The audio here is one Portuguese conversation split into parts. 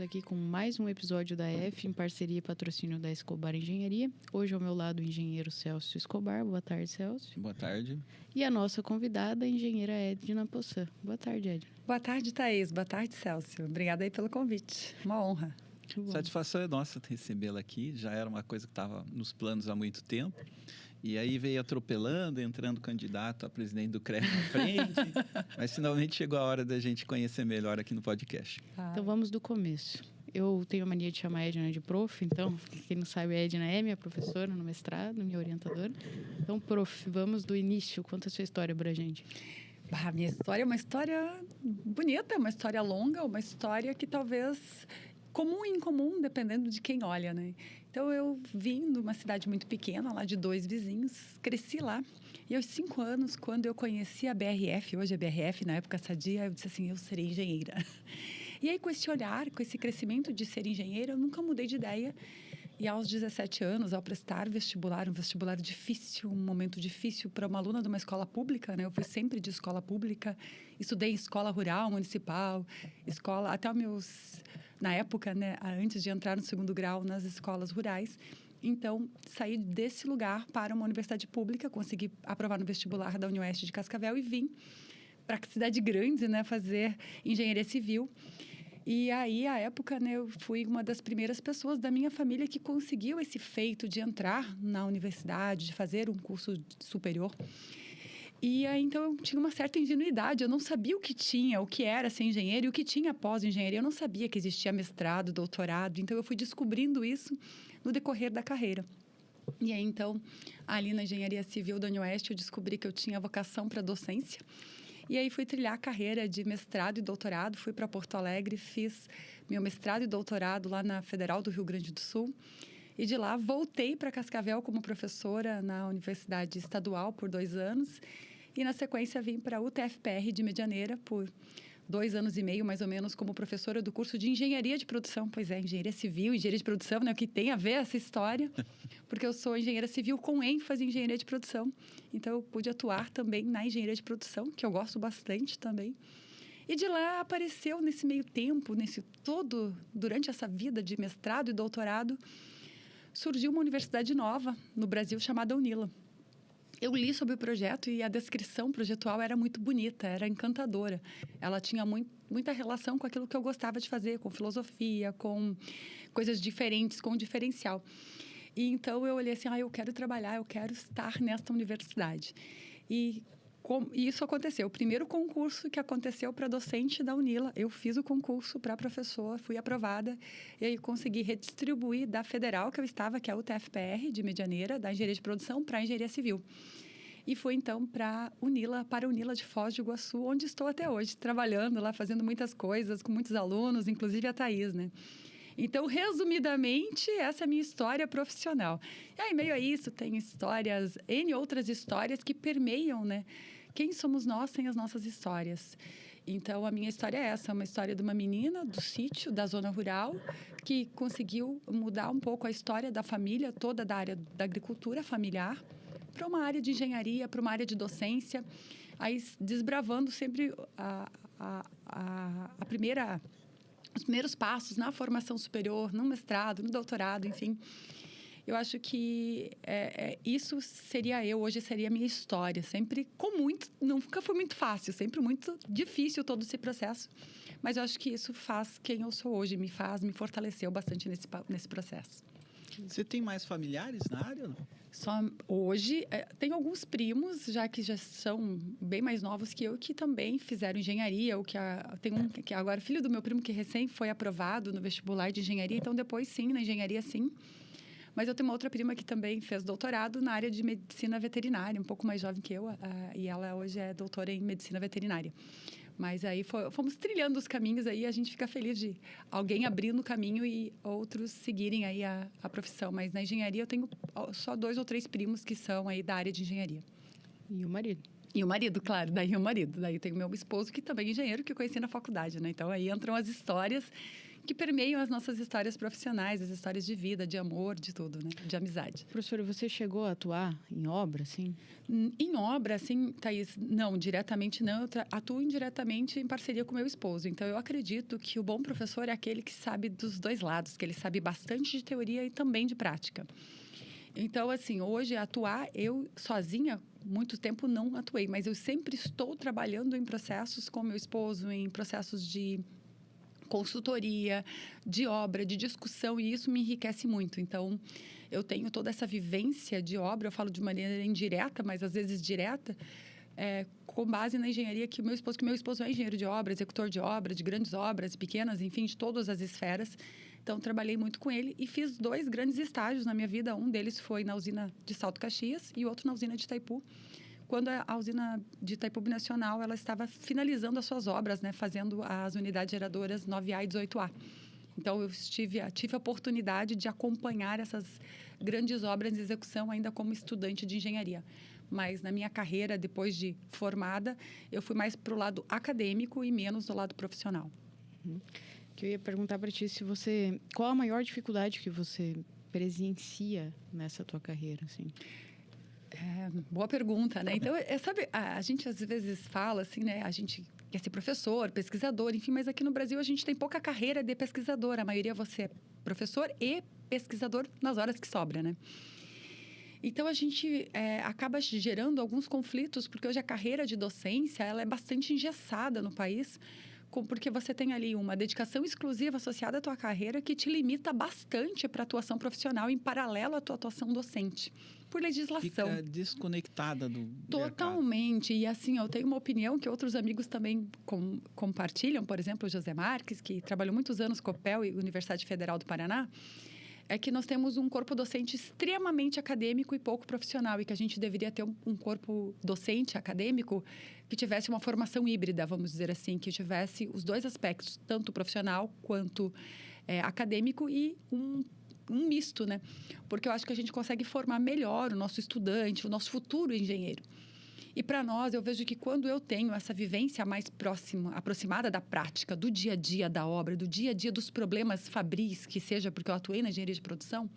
aqui com mais um episódio da F, em parceria e patrocínio da Escobar Engenharia. Hoje ao meu lado o engenheiro Celso Escobar. Boa tarde, Celso. Boa tarde. E a nossa convidada, a engenheira Edna Poçan. Boa tarde, Edna. Boa tarde, Thaís. Boa tarde, Celso. Obrigada aí pelo convite. Uma honra. Satisfação é nossa recebê-la aqui. Já era uma coisa que estava nos planos há muito tempo. E aí veio atropelando, entrando candidato a presidente do CREF na frente. Mas finalmente chegou a hora da gente conhecer melhor aqui no podcast. Então vamos do começo. Eu tenho a mania de chamar a Edna de prof, então, quem não sabe, a Edna é minha professora no mestrado, minha orientadora. Então, prof, vamos do início. Conta a sua história pra gente. A minha história é uma história bonita, uma história longa, uma história que talvez comum e incomum, dependendo de quem olha, né? Então, eu vim de uma cidade muito pequena, lá de 2 vizinhos, cresci lá. E aos 5 anos, quando eu conheci a BRF, hoje é BRF, na época Sadia, eu disse assim, eu serei engenheira. E aí, com esse olhar, com esse crescimento de ser engenheira, eu nunca mudei de ideia. E aos 17 anos, ao prestar vestibular, um vestibular difícil, um momento difícil para uma aluna de uma escola pública, né? Eu fui sempre de escola pública, estudei em escola rural, municipal, escola, até os meus, na época, né? Antes de entrar no 2º grau, nas escolas rurais. Então, saí desse lugar para uma universidade pública, consegui aprovar no vestibular da Unioeste de Cascavel e vim para a cidade grande, né? Fazer engenharia civil. E aí, à época, né, eu fui uma das primeiras pessoas da minha família que conseguiu esse feito de entrar na universidade, de fazer um curso superior. E aí, então, eu tinha uma certa ingenuidade. Eu não sabia o que era ser engenheiro e o que tinha pós-engenharia. Eu não sabia que existia mestrado, doutorado. Então, eu fui descobrindo isso no decorrer da carreira. E aí, então, ali na Engenharia Civil da Unioeste, eu descobri que eu tinha vocação para docência. E aí fui trilhar a carreira de mestrado e doutorado, fui para Porto Alegre, fiz meu mestrado e doutorado lá na Federal do Rio Grande do Sul. E de lá voltei para Cascavel como professora na Universidade Estadual por 2 anos. E na sequência vim para a UTFPR de Medianeira por 2 anos e meio, mais ou menos, como professora do curso de Engenharia de Produção. Pois é, Engenharia Civil, Engenharia de Produção, né? O que tem a ver essa história? Porque eu sou engenheira civil com ênfase em Engenharia de Produção. Então, eu pude atuar também na Engenharia de Produção, que eu gosto bastante também. E de lá apareceu, nesse meio tempo, durante essa vida de mestrado e doutorado, surgiu uma universidade nova no Brasil chamada UNILA. Eu li sobre o projeto e a descrição projetual era muito bonita, era encantadora. Ela tinha muita relação com aquilo que eu gostava de fazer, com filosofia, com coisas diferentes, com diferencial. E então eu olhei assim, eu quero trabalhar, eu quero estar nesta universidade. E isso aconteceu. O primeiro concurso que aconteceu para docente da UNILA, eu fiz o concurso para professor, fui aprovada e aí consegui redistribuir da federal que eu estava, que é a UTFPR de Medianeira, da Engenharia de Produção, para a Engenharia Civil. E fui então para a UNILA de Foz do Iguaçu, onde estou até hoje, trabalhando lá, fazendo muitas coisas, com muitos alunos, inclusive a Thaís, né? Então, resumidamente, essa é a minha história profissional. E aí, meio a isso, tem N outras histórias que permeiam, né? Quem somos nós sem as nossas histórias? Então, a minha história é essa, uma história de uma menina do sítio, da zona rural, que conseguiu mudar um pouco a história da família, toda da área da agricultura familiar, para uma área de engenharia, para uma área de docência, aí desbravando sempre os primeiros passos na formação superior, no mestrado, no doutorado, enfim. Eu acho que isso seria hoje seria a minha história. Sempre nunca foi muito fácil, sempre muito difícil todo esse processo. Mas eu acho que isso faz quem eu sou hoje, me fortaleceu bastante nesse processo. Você tem mais familiares na área? Hoje, tenho alguns primos, já são bem mais novos que eu, que também fizeram engenharia. Tem um que é agora filho do meu primo, que recém foi aprovado no vestibular de engenharia. Então, depois, sim, na engenharia, sim. Mas eu tenho uma outra prima que também fez doutorado na área de medicina veterinária, um pouco mais jovem que eu. E ela hoje é doutora em medicina veterinária. Mas aí fomos trilhando os caminhos aí, a gente fica feliz de alguém abrindo o caminho e outros seguirem aí a profissão. Mas na engenharia eu tenho só 2 ou 3 primos que são aí da área de engenharia. E o marido? E o marido, claro, daí o marido. Daí tem o meu esposo, que também é engenheiro, que eu conheci na faculdade, né? Então aí entram as histórias que permeiam as nossas histórias profissionais, as histórias de vida, de amor, de tudo, né? De amizade. Professora, você chegou a atuar em obra, assim? Em obra, assim, Thaís, não, diretamente não. Eu atuo indiretamente em parceria com meu esposo. Então, eu acredito que o bom professor é aquele que sabe dos dois lados, que ele sabe bastante de teoria e também de prática. Então, assim, hoje atuar, eu sozinha, muito tempo não atuei, mas eu sempre estou trabalhando em processos com meu esposo, em processos de consultoria, de obra, de discussão, e isso me enriquece muito. Então, eu tenho toda essa vivência de obra, eu falo de maneira indireta, mas às vezes direta, com base na engenharia que meu esposo é engenheiro de obra, executor de obra, de grandes obras, pequenas, enfim, de todas as esferas. Então, trabalhei muito com ele e fiz 2 grandes estágios na minha vida. Um deles foi na usina de Salto Caxias e outro na usina de Itaipu, quando a usina de Itaipu Binacional ela estava finalizando as suas obras, né, fazendo as unidades geradoras 9A e 18A. Então, eu tive a oportunidade de acompanhar essas grandes obras de execução ainda como estudante de engenharia. Mas, na minha carreira, depois de formada, eu fui mais para o lado acadêmico e menos do lado profissional. Que eu ia perguntar para ti qual a maior dificuldade que você presencia nessa tua carreira, assim? Boa pergunta, né? Então, sabe, a gente às vezes fala assim, né? A gente quer ser professor, pesquisador, enfim, mas aqui no Brasil a gente tem pouca carreira de pesquisador. A maioria você é professor e pesquisador nas horas que sobra, né? Então, a gente acaba gerando alguns conflitos, porque hoje a carreira de docência ela é bastante engessada no país, porque você tem ali uma dedicação exclusiva associada à tua carreira que te limita bastante para a atuação profissional em paralelo à tua atuação docente, por legislação. Fica desconectada do Totalmente. mercado. E assim, eu tenho uma opinião que outros amigos também compartilham, por exemplo, o José Marques, que trabalhou muitos anos com a COPEL e Universidade Federal do Paraná, é que nós temos um corpo docente extremamente acadêmico e pouco profissional, e que a gente deveria ter um corpo docente acadêmico que tivesse uma formação híbrida, vamos dizer assim, que tivesse os 2 aspectos, tanto profissional quanto acadêmico, e um misto, né? Porque eu acho que a gente consegue formar melhor o nosso estudante, o nosso futuro engenheiro. E para nós, eu vejo que quando eu tenho essa vivência mais aproximada da prática, do dia a dia da obra, do dia a dia dos problemas fabris, que seja porque eu atuei na engenharia de produção,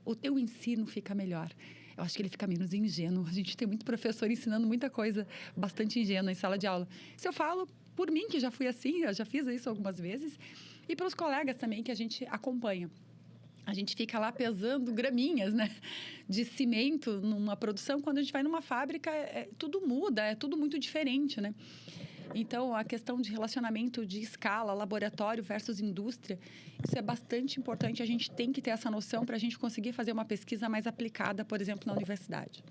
o teu ensino fica melhor. Eu acho que ele fica menos ingênuo. A gente tem muito professor ensinando muita coisa bastante ingênua em sala de aula. Se eu falo por mim, que já fui assim, eu já fiz isso algumas vezes, e pelos colegas também que a gente acompanha. A gente fica lá pesando graminhas, né, de cimento numa produção. Quando a gente vai numa fábrica, tudo muda, é tudo muito diferente, né? Então, a questão de relacionamento de escala, laboratório versus indústria, isso é bastante importante. A gente tem que ter essa noção para a gente conseguir fazer uma pesquisa mais aplicada, por exemplo, na universidade.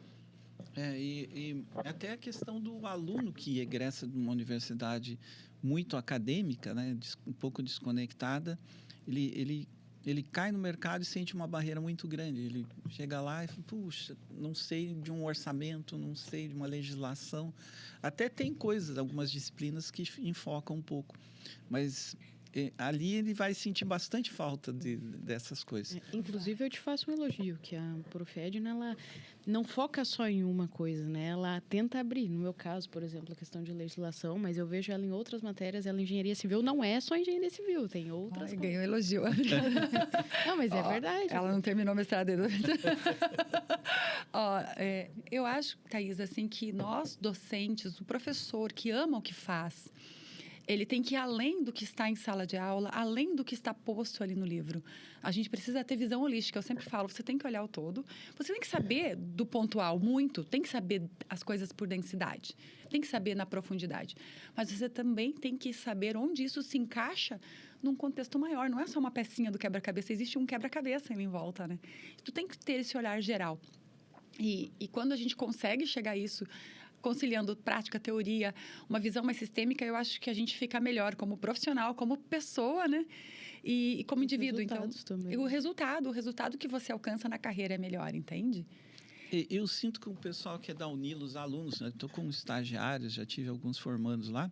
E até a questão do aluno que egressa de uma universidade muito acadêmica, né, um pouco desconectada, ele cai no mercado e sente uma barreira muito grande. Ele chega lá e fala, puxa, não sei de um orçamento, não sei de uma legislação. Até tem coisas, algumas disciplinas que enfocam um pouco. Mas ali ele vai sentir bastante falta dessas coisas. Inclusive, eu te faço um elogio, que a Prof. Edna, ela não foca só em uma coisa, né? Ela tenta abrir. No meu caso, por exemplo, a questão de legislação, mas eu vejo ela em outras matérias. Ela, engenharia civil, não é só engenharia civil, tem outras. Ganhou elogio. Não, mas é verdade. Ela não terminou o mestrado. Eu acho, Thaís, assim, que nós, docentes, o professor que ama o que faz, ele tem que ir além do que está em sala de aula, além do que está posto ali no livro. A gente precisa ter visão holística. Eu sempre falo, você tem que olhar o todo. Você tem que saber do pontual muito, tem que saber as coisas por densidade, tem que saber na profundidade. Mas você também tem que saber onde isso se encaixa num contexto maior. Não é só uma pecinha do quebra-cabeça, existe um quebra-cabeça ali em volta, né? Tu tem que ter esse olhar geral. E quando a gente consegue chegar a isso, conciliando prática, teoria, uma visão mais sistêmica, eu acho que a gente fica melhor como profissional, como pessoa, né? E como indivíduo. Então, também. O resultado que você alcança na carreira é melhor, entende? Eu sinto que o pessoal que é da Unila, os alunos, né? Estou como estagiários, já tive alguns formandos lá,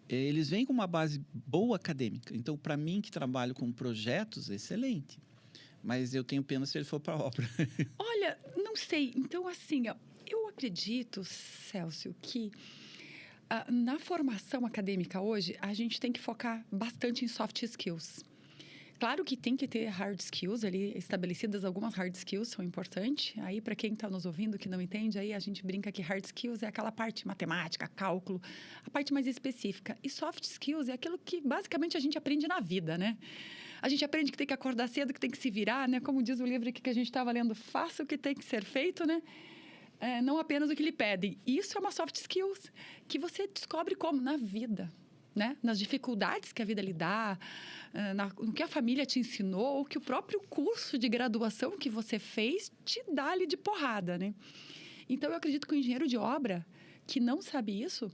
eles vêm com uma base boa acadêmica. Então, para mim, que trabalho com projetos, excelente. Mas eu tenho pena se ele for para a obra. Olha, não sei. Então, assim, eu acredito, Célcio, que Na formação acadêmica hoje, a gente tem que focar bastante em soft skills. Claro que tem que ter hard skills ali estabelecidas, algumas hard skills são importantes. Aí, para quem está nos ouvindo que não entende, aí a gente brinca que hard skills é aquela parte matemática, cálculo, a parte mais específica. E soft skills é aquilo que basicamente a gente aprende na vida, né? A gente aprende que tem que acordar cedo, que tem que se virar, né? Como diz o livro aqui que a gente estava lendo, faça o que tem que ser feito, né? Não apenas o que lhe pedem. Isso é uma soft skills que você descobre como? Na vida. Né? Nas dificuldades que a vida lhe dá, no que a família te ensinou, ou que o próprio curso de graduação que você fez te dá ali de porrada, né? Então, eu acredito que o engenheiro de obra que não sabe isso,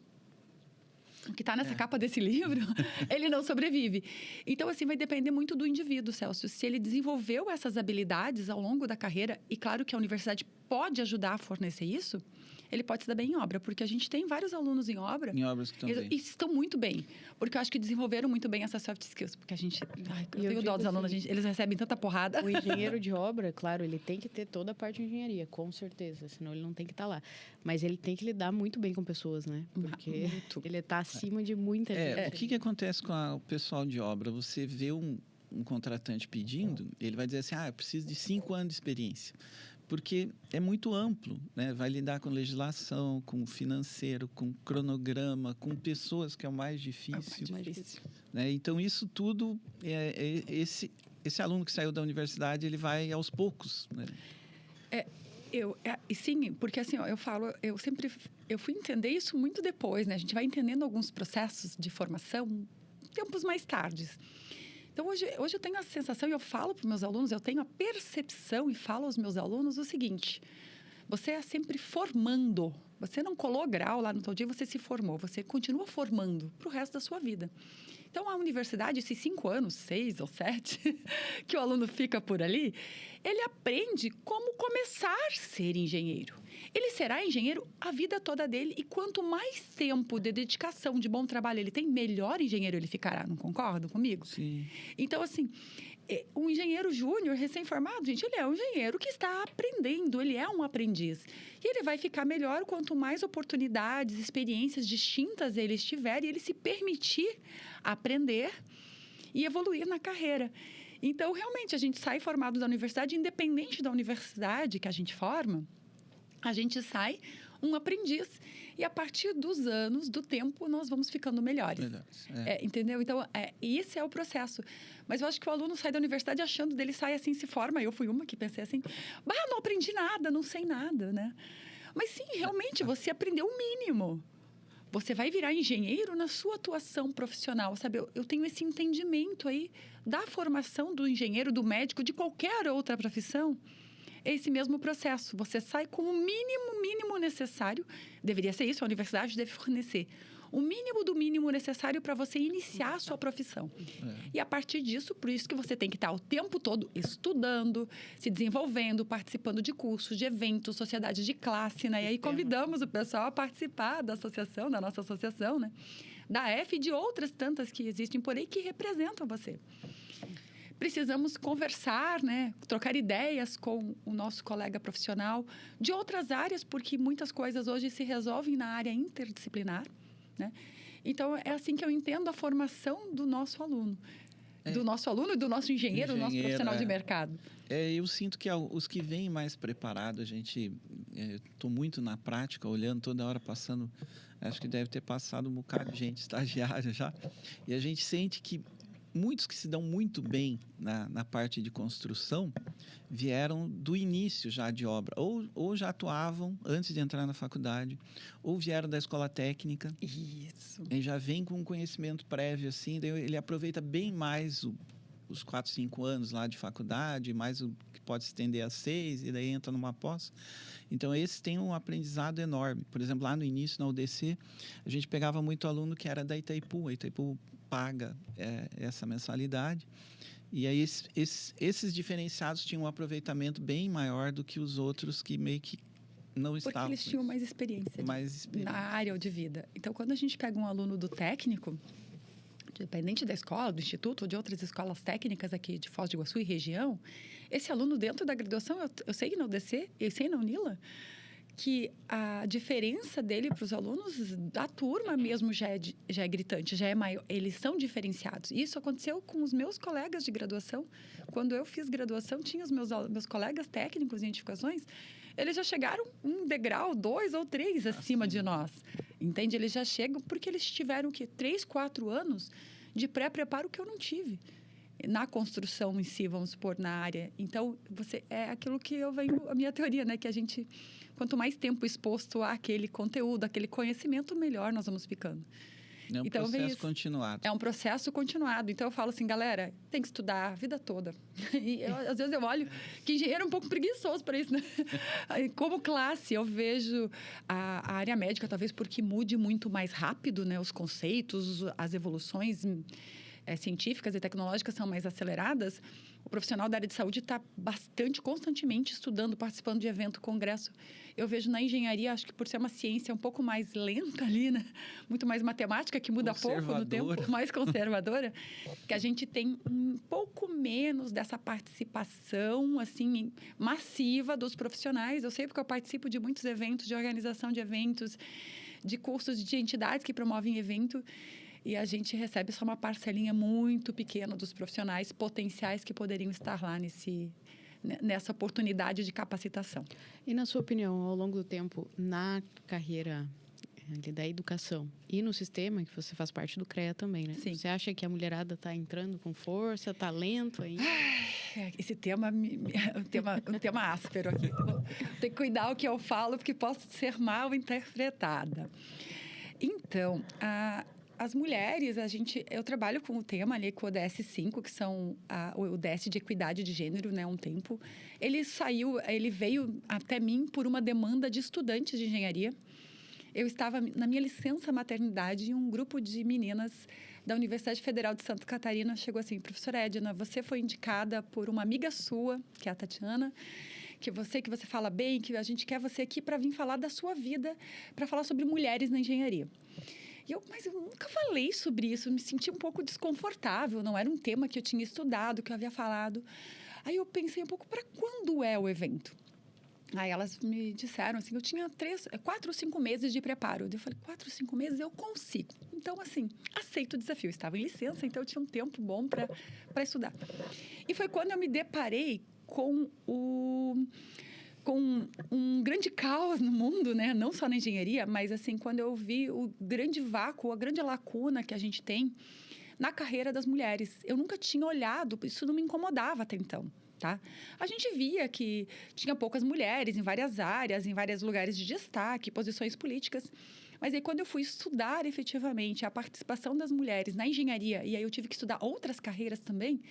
que está nessa capa desse livro, ele não sobrevive. Então, assim, vai depender muito do indivíduo, Celso. Se ele desenvolveu essas habilidades ao longo da carreira, e claro que a universidade pode ajudar a fornecer isso, ele pode se dar bem em obra, porque a gente tem vários alunos em obra. Em obras que estão bem. E estão muito bem, porque eu acho que desenvolveram muito bem essas soft skills, porque a gente... eu tenho dó dos alunos, eles recebem tanta porrada. O engenheiro de obra, claro, ele tem que ter toda a parte de engenharia, com certeza, senão ele não tem que estar lá. Mas ele tem que lidar muito bem com pessoas, né? Porque ele está acima de muita gente. O que acontece com o pessoal de obra? Você vê um contratante pedindo, ele vai dizer assim, eu preciso de 5 anos de experiência. Porque é muito amplo, né? Vai lidar com legislação, com financeiro, com cronograma, com pessoas, que é o mais difícil. Né? Então, isso tudo, esse aluno que saiu da universidade, ele vai aos poucos. Né? Sim, porque assim, eu fui entender isso muito depois, né? A gente vai entendendo alguns processos de formação tempos mais tardes. Então, hoje eu tenho a sensação, e eu falo para os meus alunos, eu tenho a percepção e falo aos meus alunos o seguinte: você é sempre formando. Você não colou grau lá no tal dia, você se formou. Você continua formando para o resto da sua vida. Então, a universidade, esses 5 anos, 6 ou 7, que o aluno fica por ali, ele aprende como começar a ser engenheiro. Ele será engenheiro a vida toda dele, e quanto mais tempo de dedicação, de bom trabalho ele tem, melhor engenheiro ele ficará. Não concordam comigo? Sim. Então, assim, um engenheiro júnior, recém-formado, gente, ele é um engenheiro que está aprendendo, ele é um aprendiz. E ele vai ficar melhor quanto mais oportunidades, experiências distintas ele tiver e ele se permitir aprender e evoluir na carreira. Então, realmente, a gente sai formado da universidade, independente da universidade que a gente forma, a gente sai um aprendiz. E a partir dos anos, do tempo, nós vamos ficando melhores. Entendeu? Então, esse é o processo. Mas eu acho que o aluno sai da universidade achando dele, sai assim, se forma. Eu fui uma que pensei assim, não aprendi nada, não sei nada, né? Mas sim, realmente, você aprendeu o mínimo. Você vai virar engenheiro na sua atuação profissional, sabe? Eu tenho esse entendimento aí da formação do engenheiro, do médico, de qualquer outra profissão. É esse mesmo processo. Você sai com o mínimo necessário. Deveria ser isso, a universidade deve fornecer o mínimo do mínimo necessário para você iniciar a sua profissão. E a partir disso, por isso que você tem que estar o tempo todo estudando, se desenvolvendo, participando de cursos, de eventos, sociedades de classe, né? E aí convidamos o pessoal a participar da associação, da nossa associação, né? Da F e de outras tantas que existem por aí que representam você. Precisamos conversar, né? Trocar ideias com o nosso colega profissional de outras áreas, porque muitas coisas hoje se resolvem na área interdisciplinar, né? Então, é assim que eu entendo a formação do nosso aluno. Do nosso aluno e do nosso engenheiro, do nosso profissional de mercado. Eu sinto que os que vêm mais preparados, a gente... Estou muito na prática, olhando toda hora, passando... Acho que deve ter passado um bocado de gente estagiária já. E a gente sente que muitos que se dão muito bem na parte de construção vieram do início já de obra, ou já atuavam antes de entrar na faculdade, ou vieram da escola técnica. Isso. E já vem com um conhecimento prévio, assim, daí ele aproveita bem mais os 4, 5 anos lá de faculdade, mais o que pode se estender a 6, e daí entra numa pós. Então, esses têm um aprendizado enorme. Por exemplo, lá no início, na UDC, a gente pegava muito aluno que era da Itaipu. A Itaipu paga essa mensalidade. E aí, esses diferenciados tinham um aproveitamento bem maior do que os outros que meio que não estavam. Porque eles tinham mais experiência na área de vida. Então, quando a gente pega um aluno do técnico, independente da escola, do instituto ou de outras escolas técnicas aqui de Foz do Iguaçu e região, esse aluno dentro da graduação, eu sei que na UDC, eu sei na UNILA, que a diferença dele para os alunos da turma mesmo já é gritante, já é maior. Eles são diferenciados. Isso aconteceu com os meus colegas de graduação. Quando eu fiz graduação, tinha os meus colegas técnicos em edificações, eles já chegaram um degrau, 2 ou 3 acima de nós. Entende? Eles já chegam porque eles tiveram o quê? 3, 4 anos de pré-preparo que eu não tive. Na construção em si, vamos supor, na área. Então, é aquilo que eu venho... A minha teoria, né? Que a gente... Quanto mais tempo exposto àquele conteúdo, àquele conhecimento, melhor nós vamos ficando. É um processo continuado. É um processo continuado. Então, eu falo assim, galera, tem que estudar a vida toda. E às vezes eu olho que engenheiro é um pouco preguiçoso para isso, né? Como classe, eu vejo a área médica, talvez porque mude muito mais rápido, né? Os conceitos, as evoluções científicas e tecnológicas são mais aceleradas. O profissional da área de saúde está constantemente estudando, participando de evento, congresso. Eu vejo na engenharia, acho que por ser uma ciência um pouco mais lenta ali, né? Muito mais matemática, que muda pouco no tempo, mais conservadora, que a gente tem um pouco menos dessa participação, assim, massiva dos profissionais. Eu sei porque eu participo de muitos eventos, de organização de eventos, de cursos de entidades que promovem evento. E a gente recebe só uma parcelinha muito pequena dos profissionais potenciais que poderiam estar lá nessa oportunidade de capacitação. E, na sua opinião, ao longo do tempo, na carreira da educação e no sistema, que você faz parte do CREA também, né? Sim. Você acha que a mulherada está entrando com força, talento aí? Esse tema é um tema áspero aqui. Tem que cuidar o que eu falo, porque posso ser mal interpretada. Então, as mulheres, eu trabalho com o tema ali, com o ODS 5, que são o ODS de equidade de gênero, né, há um tempo. Ele veio até mim por uma demanda de estudantes de engenharia. Eu estava na minha licença maternidade e um grupo de meninas da Universidade Federal de Santa Catarina chegou assim, professora Edna, você foi indicada por uma amiga sua, que é a Tatiana, que você fala bem, que a gente quer você aqui para vir falar da sua vida, para falar sobre mulheres na engenharia. Mas eu nunca falei sobre isso, eu me senti um pouco desconfortável, não era um tema que eu tinha estudado, que eu havia falado. Aí eu pensei um pouco, para quando é o evento? Aí elas me disseram assim, eu tinha 4 ou 5 meses de preparo. Eu falei, 4 ou 5 meses eu consigo. Então, assim, aceito o desafio. Eu estava em licença, então eu tinha um tempo bom para estudar. E foi quando eu me deparei com um grande caos no mundo, né? Não só na engenharia, mas assim, quando eu vi o grande vácuo, a grande lacuna que a gente tem na carreira das mulheres. Eu nunca tinha olhado, isso não me incomodava até então, tá? A gente via que tinha poucas mulheres em várias áreas, em vários lugares de destaque, posições políticas. Mas aí, quando eu fui estudar efetivamente a participação das mulheres na engenharia, e aí eu tive que estudar outras carreiras também,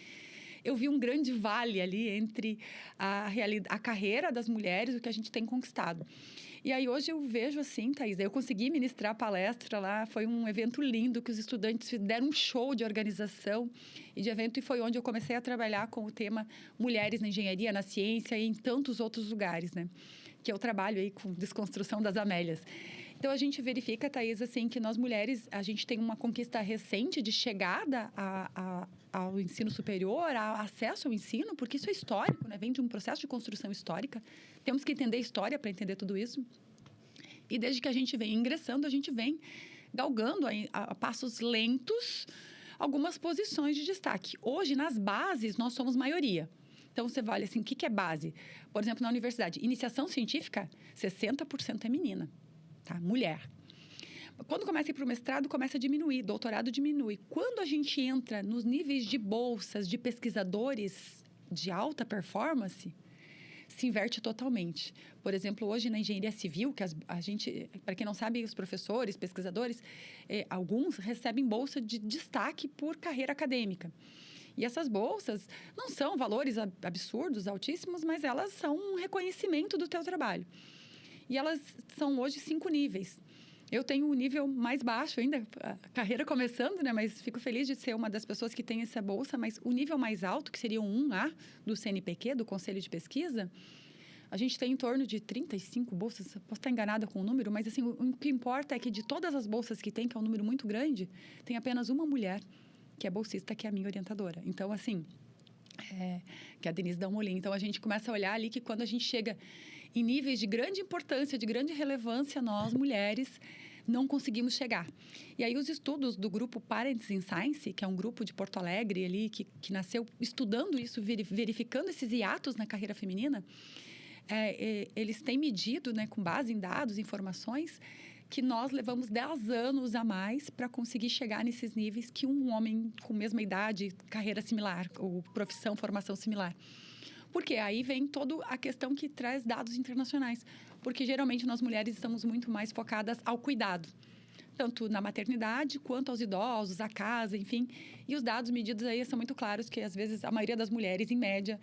eu vi um grande vale ali entre a carreira das mulheres, o que a gente tem conquistado. E aí, hoje eu vejo assim, Thaís, eu consegui ministrar a palestra lá, foi um evento lindo, que os estudantes deram um show de organização e de evento, e foi onde eu comecei a trabalhar com o tema Mulheres na Engenharia, na Ciência e em tantos outros lugares, né? Que eu trabalho aí com desconstrução das Amélias. Então, a gente verifica, Thaís, assim, que nós mulheres, a gente tem uma conquista recente de chegada ao ensino superior, ao acesso ao ensino, porque isso é histórico, né? Vem de um processo de construção histórica. Temos que entender a história para entender tudo isso. E desde que a gente vem ingressando, a gente vem galgando a passos lentos algumas posições de destaque. Hoje, nas bases, nós somos maioria. Então, você vai olhar assim, o que é base? Por exemplo, na universidade, iniciação científica, 60% é menina. Tá? Mulher. Quando começa a ir para o mestrado, começa a diminuir, doutorado diminui. Quando a gente entra nos níveis de bolsas de pesquisadores de alta performance, se inverte totalmente. Por exemplo, hoje na engenharia civil, que a gente, para quem não sabe, os professores, pesquisadores, alguns recebem bolsa de destaque por carreira acadêmica. E essas bolsas não são valores absurdos, altíssimos, mas elas são um reconhecimento do teu trabalho. E elas são hoje 5 níveis. Eu tenho o nível mais baixo ainda, a carreira começando, né? Mas fico feliz de ser uma das pessoas que tem essa bolsa. Mas o nível mais alto, que seria o 1A do CNPq, do Conselho de Pesquisa, a gente tem em torno de 35 bolsas. Posso estar enganada com o número, mas assim, o que importa é que de todas as bolsas que tem, que é um número muito grande, tem apenas uma mulher, que é bolsista, que é a minha orientadora. Então, assim, que é a Denise Dalmolin. Então, a gente começa a olhar ali que quando a gente chega em níveis de grande importância, de grande relevância, nós, mulheres, não conseguimos chegar. E aí os estudos do grupo Parents in Science, que é um grupo de Porto Alegre ali, que nasceu estudando isso, verificando esses hiatos na carreira feminina, eles têm medido, né, com base em dados, informações, que nós levamos 10 anos a mais para conseguir chegar nesses níveis que um homem com mesma idade, carreira similar, ou profissão, formação similar. Porque aí vem toda a questão que traz dados internacionais. Porque geralmente nós mulheres estamos muito mais focadas ao cuidado, tanto na maternidade quanto aos idosos, à casa, enfim. E os dados medidos aí são muito claros que às vezes a maioria das mulheres, em média,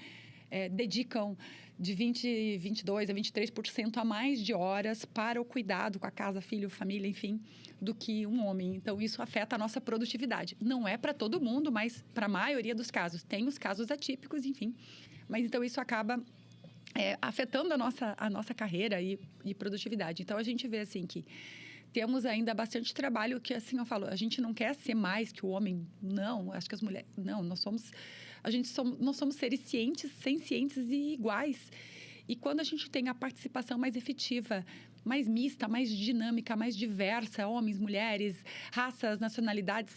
dedicam de 22% a 23% a mais de horas para o cuidado com a casa, filho, família, enfim, do que um homem. Então, isso afeta a nossa produtividade. Não é para todo mundo, mas para a maioria dos casos. Tem os casos atípicos, enfim. Mas, então, isso acaba afetando a nossa carreira e produtividade. Então, a gente vê, assim, que temos ainda bastante trabalho que, assim, eu falo, a gente não quer ser mais que o homem. Não, acho que as mulheres... Não, nós somos seres cientes, sencientes e iguais. E quando a gente tem a participação mais efetiva, mais mista, mais dinâmica, mais diversa, homens, mulheres, raças, nacionalidades,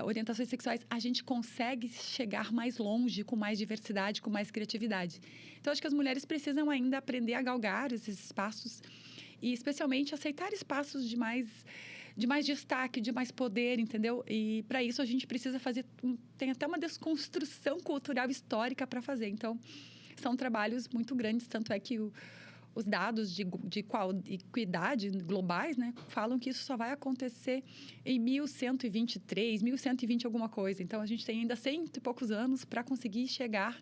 orientações sexuais, a gente consegue chegar mais longe, com mais diversidade, com mais criatividade. Então, acho que as mulheres precisam ainda aprender a galgar esses espaços e, especialmente, aceitar espaços de mais destaque, de mais poder, entendeu? E, para isso, a gente precisa fazer... Tem até uma desconstrução cultural histórica para fazer. Então, são trabalhos muito grandes, tanto é que os dados de equidade globais, né, falam que isso só vai acontecer em 1123, 1120 alguma coisa. Então, a gente tem ainda 100 e poucos anos para conseguir chegar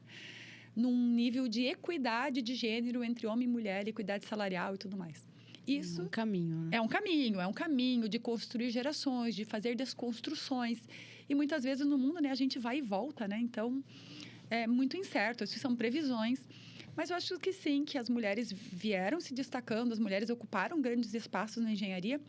num nível de equidade de gênero entre homem e mulher, equidade salarial e tudo mais. Isso é um caminho, né? É um caminho de construir gerações, de fazer desconstruções. E muitas vezes no mundo, né, a gente vai e volta, né? Então, é muito incerto. Isso são previsões. Mas eu acho que sim, que as mulheres vieram se destacando, as mulheres ocuparam grandes espaços na engenharia,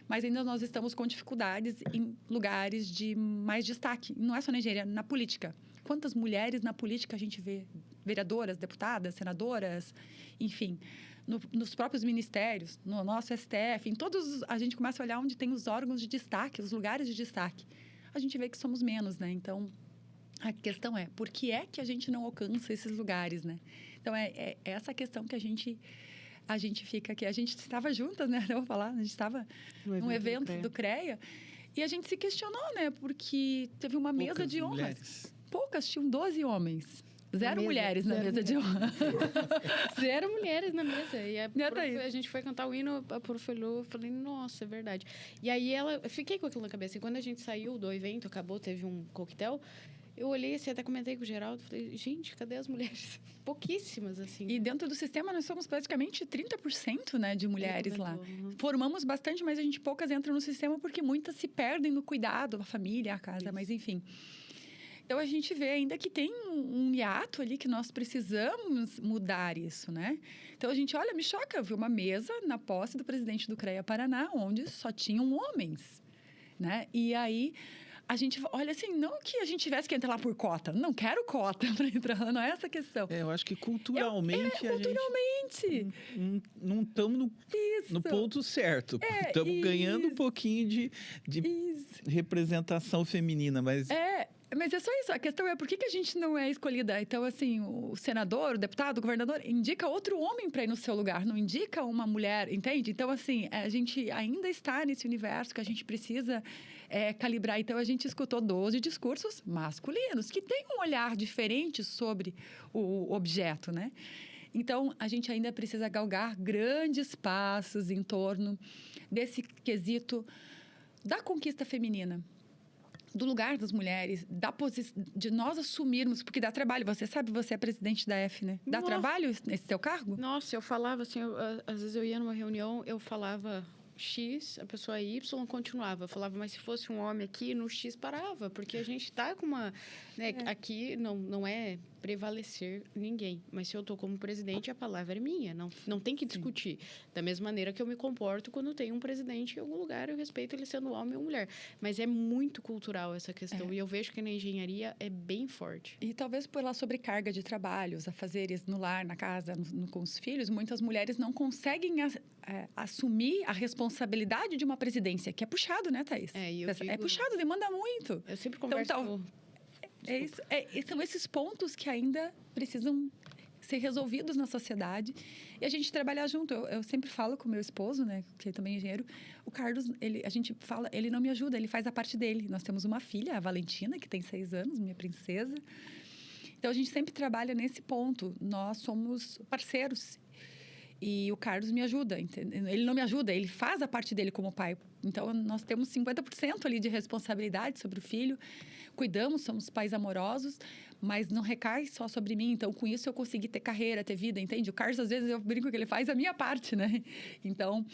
mas ainda nós estamos com dificuldades em lugares de mais destaque. Não é só na engenharia, na política. Quantas mulheres na política a gente vê? Vereadoras, deputadas, senadoras, enfim... nos próprios ministérios, no nosso STF, em todos, a gente começa a olhar onde tem os órgãos de destaque, os lugares de destaque. A gente vê que somos menos, né? Então, a questão é, por que é que a gente não alcança esses lugares, né? Então, é essa questão que a gente fica aqui. A gente estava juntas, né? Eu vou falar, a gente estava num evento do CREA e a gente se questionou, né? Porque teve uma mesa de honras. Poucas, tinham 12 homens. Zero mulheres na mesa de honra. Zero mulheres na mesa. E a gente foi cantar o hino, a prof olhou, eu falei, nossa, é verdade. E aí eu fiquei com aquilo na cabeça. E quando a gente saiu do evento, acabou, teve um coquetel, eu olhei assim, até comentei com o Geraldo, falei, gente, cadê as mulheres? Pouquíssimas, assim. E dentro do sistema, nós somos praticamente 30%, né, de mulheres lá. Formamos bastante, mas poucas entram no sistema porque muitas se perdem no cuidado, a família, a casa, mas enfim... Então, a gente vê ainda que tem um hiato ali que nós precisamos mudar isso, né? Então, a gente, olha, me choca, viu uma mesa na posse do presidente do CREA Paraná, onde só tinham homens, né? E aí, a gente olha assim, não que a gente tivesse que entrar lá por cota. Não quero cota para entrar, não é essa a questão. Eu acho que culturalmente culturalmente. Não estamos no ponto certo. Estamos ganhando um pouquinho de representação feminina, mas... Mas é só isso. A questão é por que a gente não é escolhida? Então, assim, o senador, o deputado, o governador indica outro homem para ir no seu lugar, não indica uma mulher, entende? Então, assim, a gente ainda está nesse universo que a gente precisa calibrar. Então, a gente escutou 12 discursos masculinos que têm um olhar diferente sobre o objeto, né? Então, a gente ainda precisa galgar grandes passos em torno desse quesito da conquista feminina, do lugar das mulheres, de nós assumirmos, porque dá trabalho. Você sabe, você é presidente da F, né? Dá trabalho esse teu cargo? Nossa, eu falava assim, às vezes eu ia numa reunião, eu falava X, a pessoa Y continuava. Eu falava, mas se fosse um homem aqui, no X parava, porque a gente está com uma... Né, aqui não é prevalecer ninguém. Mas se eu tô como presidente, a palavra é minha. Não tem que discutir. Da mesma maneira que eu me comporto quando tem um presidente em algum lugar, eu respeito ele sendo homem ou mulher. Mas é muito cultural essa questão. E eu vejo que na engenharia é bem forte. E talvez pela sobrecarga de trabalhos, afazeres no lar, na casa, com os filhos, muitas mulheres não conseguem assumir a responsabilidade de uma presidência, que é puxado, né, Thaís? É puxado, demanda muito. Eu sempre converso com... São esses pontos que ainda precisam ser resolvidos na sociedade e a gente trabalhar junto. Eu sempre falo com o meu esposo, né, que é também engenheiro, o Carlos, a gente fala, ele não me ajuda, ele faz a parte dele. Nós temos uma filha, a Valentina, que tem 6 anos, minha princesa. Então, a gente sempre trabalha nesse ponto. Nós somos parceiros. E o Carlos me ajuda. Ele não me ajuda, ele faz a parte dele como pai. Então, nós temos 50% ali de responsabilidade sobre o filho. Cuidamos, somos pais amorosos, mas não recai só sobre mim. Então, com isso, eu consegui ter carreira, ter vida, entende? O Carlos, às vezes, eu brinco que ele faz a minha parte, né? Então,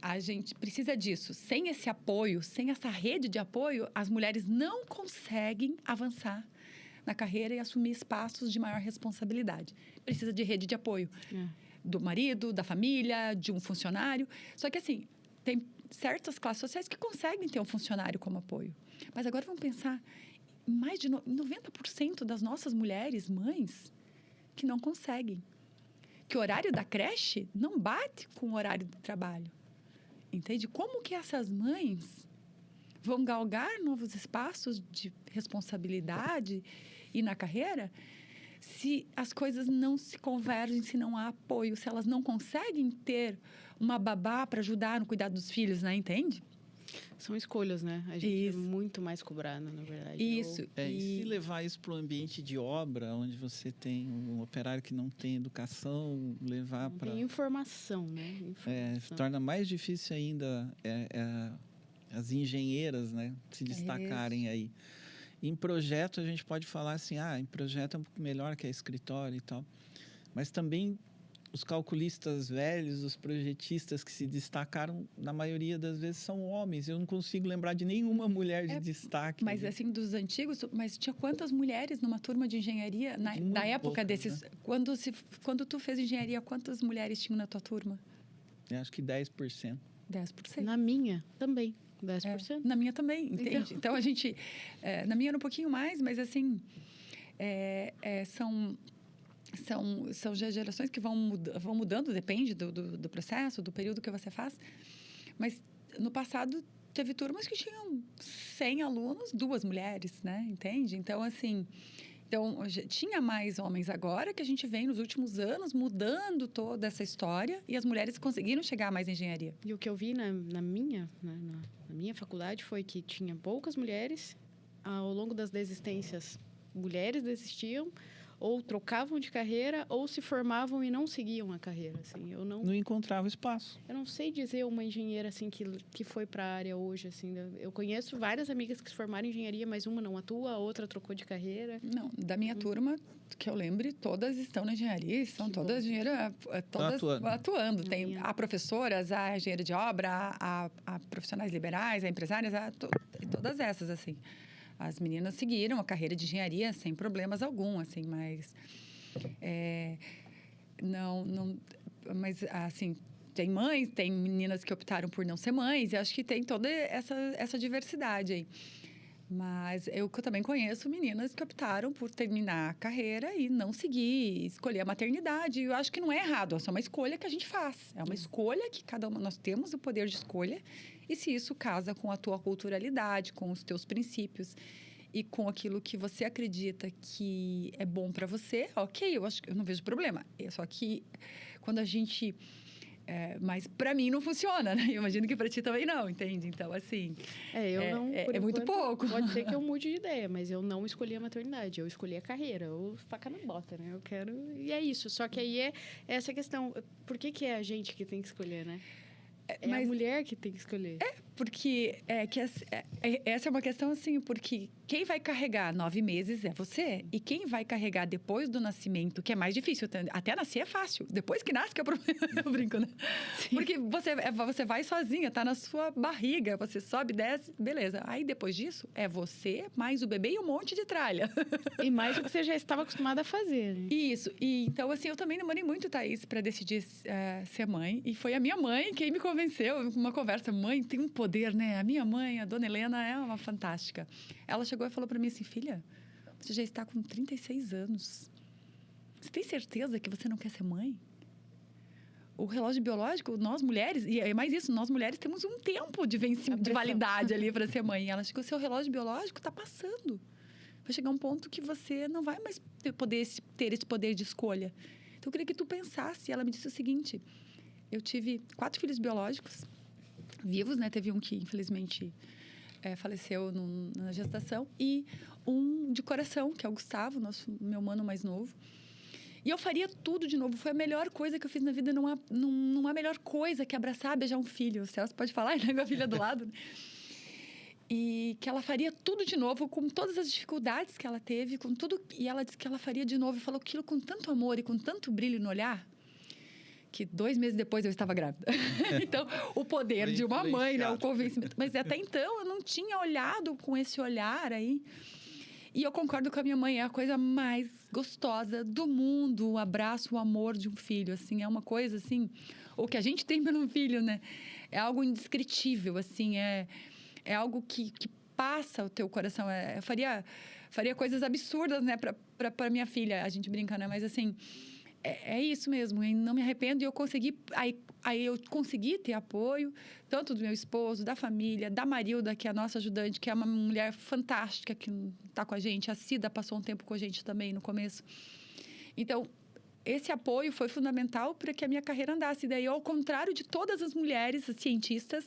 a gente precisa disso. Sem esse apoio, sem essa rede de apoio, as mulheres não conseguem avançar na carreira e assumir espaços de maior responsabilidade. Precisa de rede de apoio. Do marido, da família, de um funcionário. Só que, assim, tem certas classes sociais que conseguem ter um funcionário como apoio. Mas agora vamos pensar em mais de 90% das nossas mulheres, mães, que não conseguem. Que o horário da creche não bate com o horário do trabalho. Entende? Como que essas mães vão galgar novos espaços de responsabilidade e na carreira se as coisas não se convergem, se não há apoio, se elas não conseguem ter uma babá para ajudar no cuidado dos filhos, né? Entende? São escolhas, né? A gente é muito mais cobrada, na verdade. Isso. E se levar isso para o ambiente de obra, onde você tem um operário que não tem educação, levar para... Tem informação, né? Torna mais difícil ainda as engenheiras, né, se destacarem aí. Em projeto, a gente pode falar assim, em projeto é um pouco melhor que a escritório e tal. Mas também os calculistas velhos, os projetistas que se destacaram, na maioria das vezes, são homens. Eu não consigo lembrar de nenhuma mulher de destaque. Mas, assim, dos antigos... Mas tinha quantas mulheres numa turma de engenharia? Na época desses... Né? Quando tu fez engenharia, quantas mulheres tinham na tua turma? Eu acho que 10%. 10%. Na minha, também. 10%. Na minha também, entende? Então, a gente... na minha era um pouquinho mais, mas, assim... São gerações que vão mudando, depende do processo, do período que você faz. Mas, no passado, teve turmas que tinham 100 alunos, 2 mulheres, né? Entende? Então, assim... Então, tinha mais homens agora que a gente vem nos últimos anos mudando toda essa história e as mulheres conseguiram chegar mais em engenharia. E o que eu vi na minha faculdade foi que tinha poucas mulheres. Ao longo das desistências, mulheres desistiam ou trocavam de carreira ou se formavam e não seguiam a carreira. Assim, eu não encontrava espaço. Eu não sei dizer uma engenheira assim que foi para a área hoje. Assim, eu conheço várias amigas que se formaram em engenharia, mas uma não atua, a outra trocou de carreira. Não, da minha turma, que eu lembre, todas estão na engenharia, são todas engenheiras, todas atuando. Tem a professoras, a engenheira de obra, a profissionais liberais, a empresárias, todas essas, assim. As meninas seguiram a carreira de engenharia sem problemas algum, assim, mas... mas, assim, tem mães, tem meninas que optaram por não ser mães, e acho que tem toda essa diversidade aí. Mas eu também conheço meninas que optaram por terminar a carreira e não seguir, escolher a maternidade. Eu acho que não é errado, é só uma escolha que a gente faz. É uma escolha que cada uma... Nós temos o poder de escolha. E se isso casa com a tua culturalidade, com os teus princípios e com aquilo que você acredita que é bom para você, ok, eu acho que eu não vejo problema. Só que quando a gente... mas para mim não funciona, né? Eu imagino que para ti também não, entende? Então, assim... é muito pouco. Pode ser que eu mude de ideia, mas eu não escolhi a maternidade. Eu escolhi a carreira, ou faca na bota, né? Eu quero... E é isso. Só que aí é essa questão. Por que é a gente que tem que escolher, né? É a mulher que tem que escolher. porque essa é uma questão assim, porque quem vai carregar 9 meses é você. E quem vai carregar depois do nascimento, que é mais difícil, até nascer é fácil. Depois que nasce que é o problema, eu brinco, né? Sim. Porque você vai sozinha, tá na sua barriga, você sobe, desce, beleza. Aí depois disso, é você, mais o bebê e um monte de tralha. E mais o que você já estava acostumada a fazer. Né? Isso. E, então, assim, eu também demorei muito, Thaís, para decidir ser mãe. E foi a minha mãe quem me convenceu, uma conversa. Mãe tem um poder, né? A minha mãe, a dona Helena, é uma fantástica. Ela chegou e falou para mim assim, filha, você já está com 36 anos. Você tem certeza que você não quer ser mãe? O relógio biológico, nós mulheres, e é mais isso, nós mulheres temos um tempo de validade ali para ser mãe. E ela chegou, seu relógio biológico está passando. Vai chegar um ponto que você não vai mais ter esse poder de escolha. Então, eu queria que tu pensasse. Ela me disse o seguinte, eu tive 4 filhos biológicos, vivos, né? Teve um que, infelizmente, faleceu na gestação. E um de coração, que é o Gustavo, meu mano mais novo. E eu faria tudo de novo. Foi a melhor coisa que eu fiz na vida. Não há melhor coisa que abraçar, beijar um filho. O Celso pode falar, né? Com a filha do lado. E que ela faria tudo de novo, com todas as dificuldades que ela teve, com tudo. E ela disse que ela faria de novo. E falou aquilo com tanto amor e com tanto brilho no olhar, que 2 meses depois eu estava grávida. Então, o poder de uma mãe, né? O convencimento. Mas até então, eu não tinha olhado com esse olhar aí. E eu concordo com a minha mãe, é a coisa mais gostosa do mundo, o abraço, o amor de um filho, assim, é uma coisa, assim, o que a gente tem pelo filho, né? É algo indescritível, assim, é algo que passa o teu coração. Eu faria coisas absurdas, né, para minha filha, a gente brinca, né? Mas, assim, é isso mesmo, e não me arrependo. E eu consegui, aí eu consegui ter apoio, tanto do meu esposo, da família, da Marilda, que é a nossa ajudante, que é uma mulher fantástica, que está com a gente. A Cida passou um tempo com a gente também no começo. Então, esse apoio foi fundamental para que a minha carreira andasse. E daí, ao contrário de todas as mulheres cientistas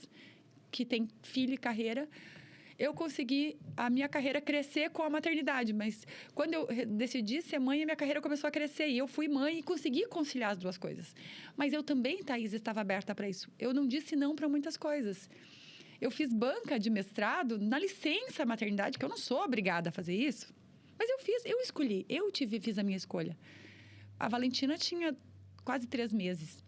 que têm filho e carreira, eu consegui a minha carreira crescer com a maternidade. Mas quando eu decidi ser mãe, a minha carreira começou a crescer. E eu fui mãe e consegui conciliar as duas coisas. Mas eu também, Thaís, estava aberta para isso. Eu não disse não para muitas coisas. Eu fiz banca de mestrado na licença maternidade, que eu não sou obrigada a fazer isso. Mas eu escolhi, fiz a minha escolha. A Valentina tinha quase 3 meses.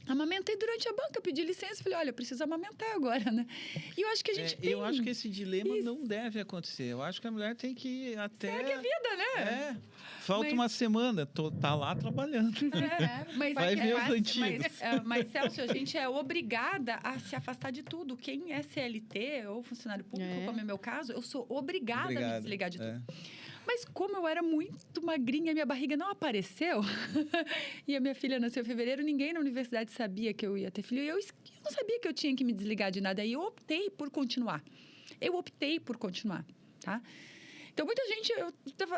Amamentei durante a banca, pedi licença, falei, olha, eu preciso amamentar agora, né? E eu acho que a gente tem... Eu acho que esse dilema não deve acontecer. Eu acho que a mulher tem que ir até... Segue a vida, né? Falta uma semana, tá lá trabalhando. Mas vai ver os antigos. Mas, Celso, a gente é obrigada a se afastar de tudo. Quem é CLT ou funcionário público, como é o meu caso, eu sou obrigada a me desligar de tudo. Mas como eu era muito magrinha, minha barriga não apareceu, e a minha filha nasceu em fevereiro, ninguém na universidade sabia que eu ia ter filho, e eu não sabia que eu tinha que me desligar de nada, e eu optei por continuar. Tá? Então, muita gente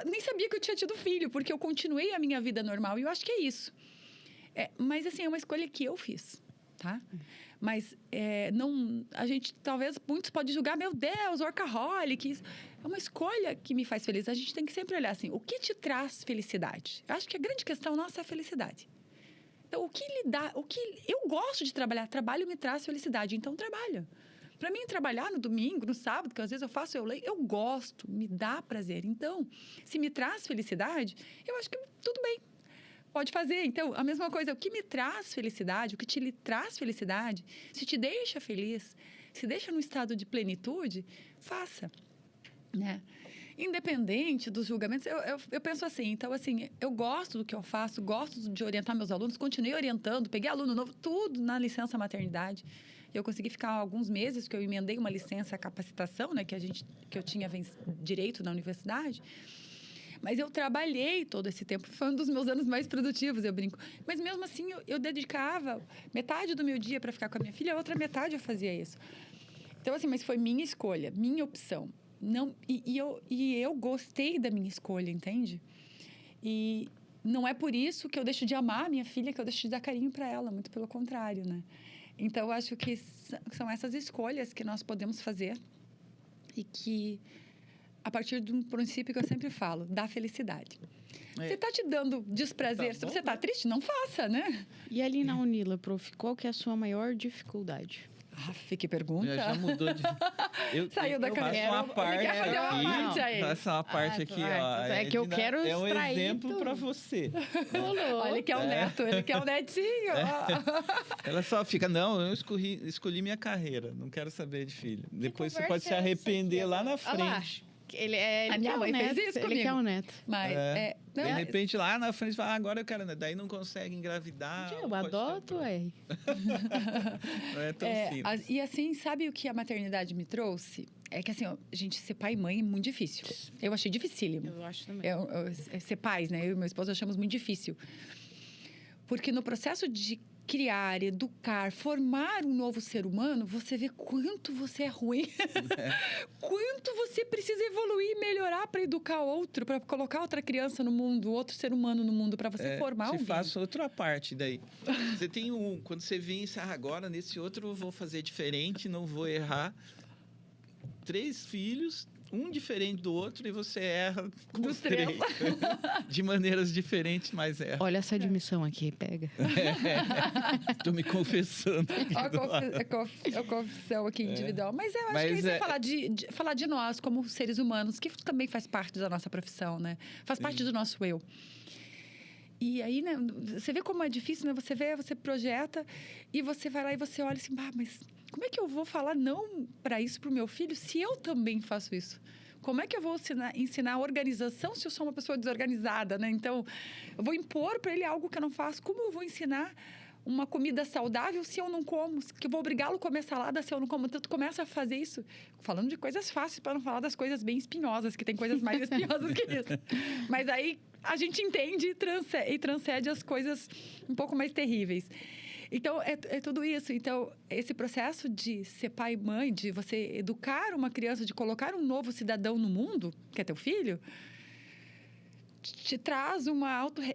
nem sabia que eu tinha tido filho, porque eu continuei a minha vida normal, e eu acho que é isso. Mas, assim, é uma escolha que eu fiz, tá? Mas a gente, talvez, muitos podem julgar, meu Deus, workaholic. É uma escolha que me faz feliz. A gente tem que sempre olhar assim, o que te traz felicidade? Eu acho que a grande questão nossa é a felicidade. Então, o que eu gosto de trabalhar, trabalho me traz felicidade, então trabalho. Para mim, trabalhar no domingo, no sábado, que às vezes eu faço, eu leio, eu gosto, me dá prazer. Então, se me traz felicidade, eu acho que tudo bem. Pode fazer. Então, a mesma coisa, o que me traz felicidade, o que te traz felicidade, se te deixa feliz, se deixa num estado de plenitude, faça, né? Independente dos julgamentos, eu penso assim, então, assim, eu gosto do que eu faço, gosto de orientar meus alunos, continuei orientando, peguei aluno novo, tudo na licença maternidade. Eu consegui ficar alguns meses, que eu emendei uma licença capacitação, né, que eu tinha direito na universidade. Mas eu trabalhei todo esse tempo. Foi um dos meus anos mais produtivos, eu brinco. Mas mesmo assim, eu dedicava metade do meu dia para ficar com a minha filha, a outra metade eu fazia isso. Então, assim, mas foi minha escolha, minha opção. Não, eu gostei da minha escolha, entende? E não é por isso que eu deixo de amar a minha filha, que eu deixo de dar carinho para ela, muito pelo contrário, né? Então, eu acho que são essas escolhas que nós podemos fazer e que... a partir de um princípio que eu sempre falo, da felicidade. Você está te dando desprazer, se você está triste, não faça, né? E ali na Unila, prof, qual que é a sua maior dificuldade? Que pergunta. Já mudou de... Saiu da caminhada. Faço uma parte Quer fazer uma parte aí? Faço uma parte aqui, ó. É que eu quero É um extrair exemplo tudo. para você. Olha, ele quer o neto, ele quer o netinho. Ela só fica, não, eu escolhi minha carreira, não quero saber de filho. Depois você pode se conversa é essa arrepender aqui, lá na Olha lá. frente. Ele A minha quer mãe o fez neto, isso ele comigo. quer o neto. Mas, não, De repente, lá na frente, fala, agora eu quero neto. Daí não consegue engravidar. Eu adoto, Não é tão simples. E assim, sabe o que a maternidade me trouxe? É que assim, ó, gente, ser pai e mãe é muito difícil. Eu achei dificílimo. Eu acho também. Ser pais, né? Eu e meu esposo achamos muito difícil. Porque no processo de criar, educar, formar um novo ser humano, você vê quanto você é ruim. Quanto você precisa evoluir e melhorar para educar outro, para colocar outra criança no mundo, outro ser humano no mundo, para você formar Te alguém. faço outra parte daí. Você tem quando você vence, agora nesse outro eu vou fazer diferente, não vou errar. 3 filhos, um diferente do outro, e você erra com Dos os 3. De maneiras diferentes, mas erra. Olha essa admissão aqui, pega. Estou me confessando aqui A confissão aqui individual. Mas eu acho que isso é falar de nós como seres humanos, que também faz parte da nossa profissão, né? Faz parte do nosso eu. E aí, né, você vê como é difícil, né? Você vê, você projeta e você vai lá e você olha assim, mas como é que eu vou falar não para isso para o meu filho se eu também faço isso? Como é que eu vou ensinar organização se eu sou uma pessoa desorganizada, né? Então, eu vou impor para ele algo que eu não faço. Como eu vou ensinar uma comida saudável se eu não como? Que eu vou obrigá-lo a comer salada se eu não como? Então, tu começa a fazer isso falando de coisas fáceis para não falar das coisas bem espinhosas, que tem coisas mais espinhosas que isso. Mas aí a gente entende e transcende as coisas um pouco mais terríveis. Então, é tudo isso. Então, esse processo de ser pai e mãe, de você educar uma criança, de colocar um novo cidadão no mundo, que é teu filho, te traz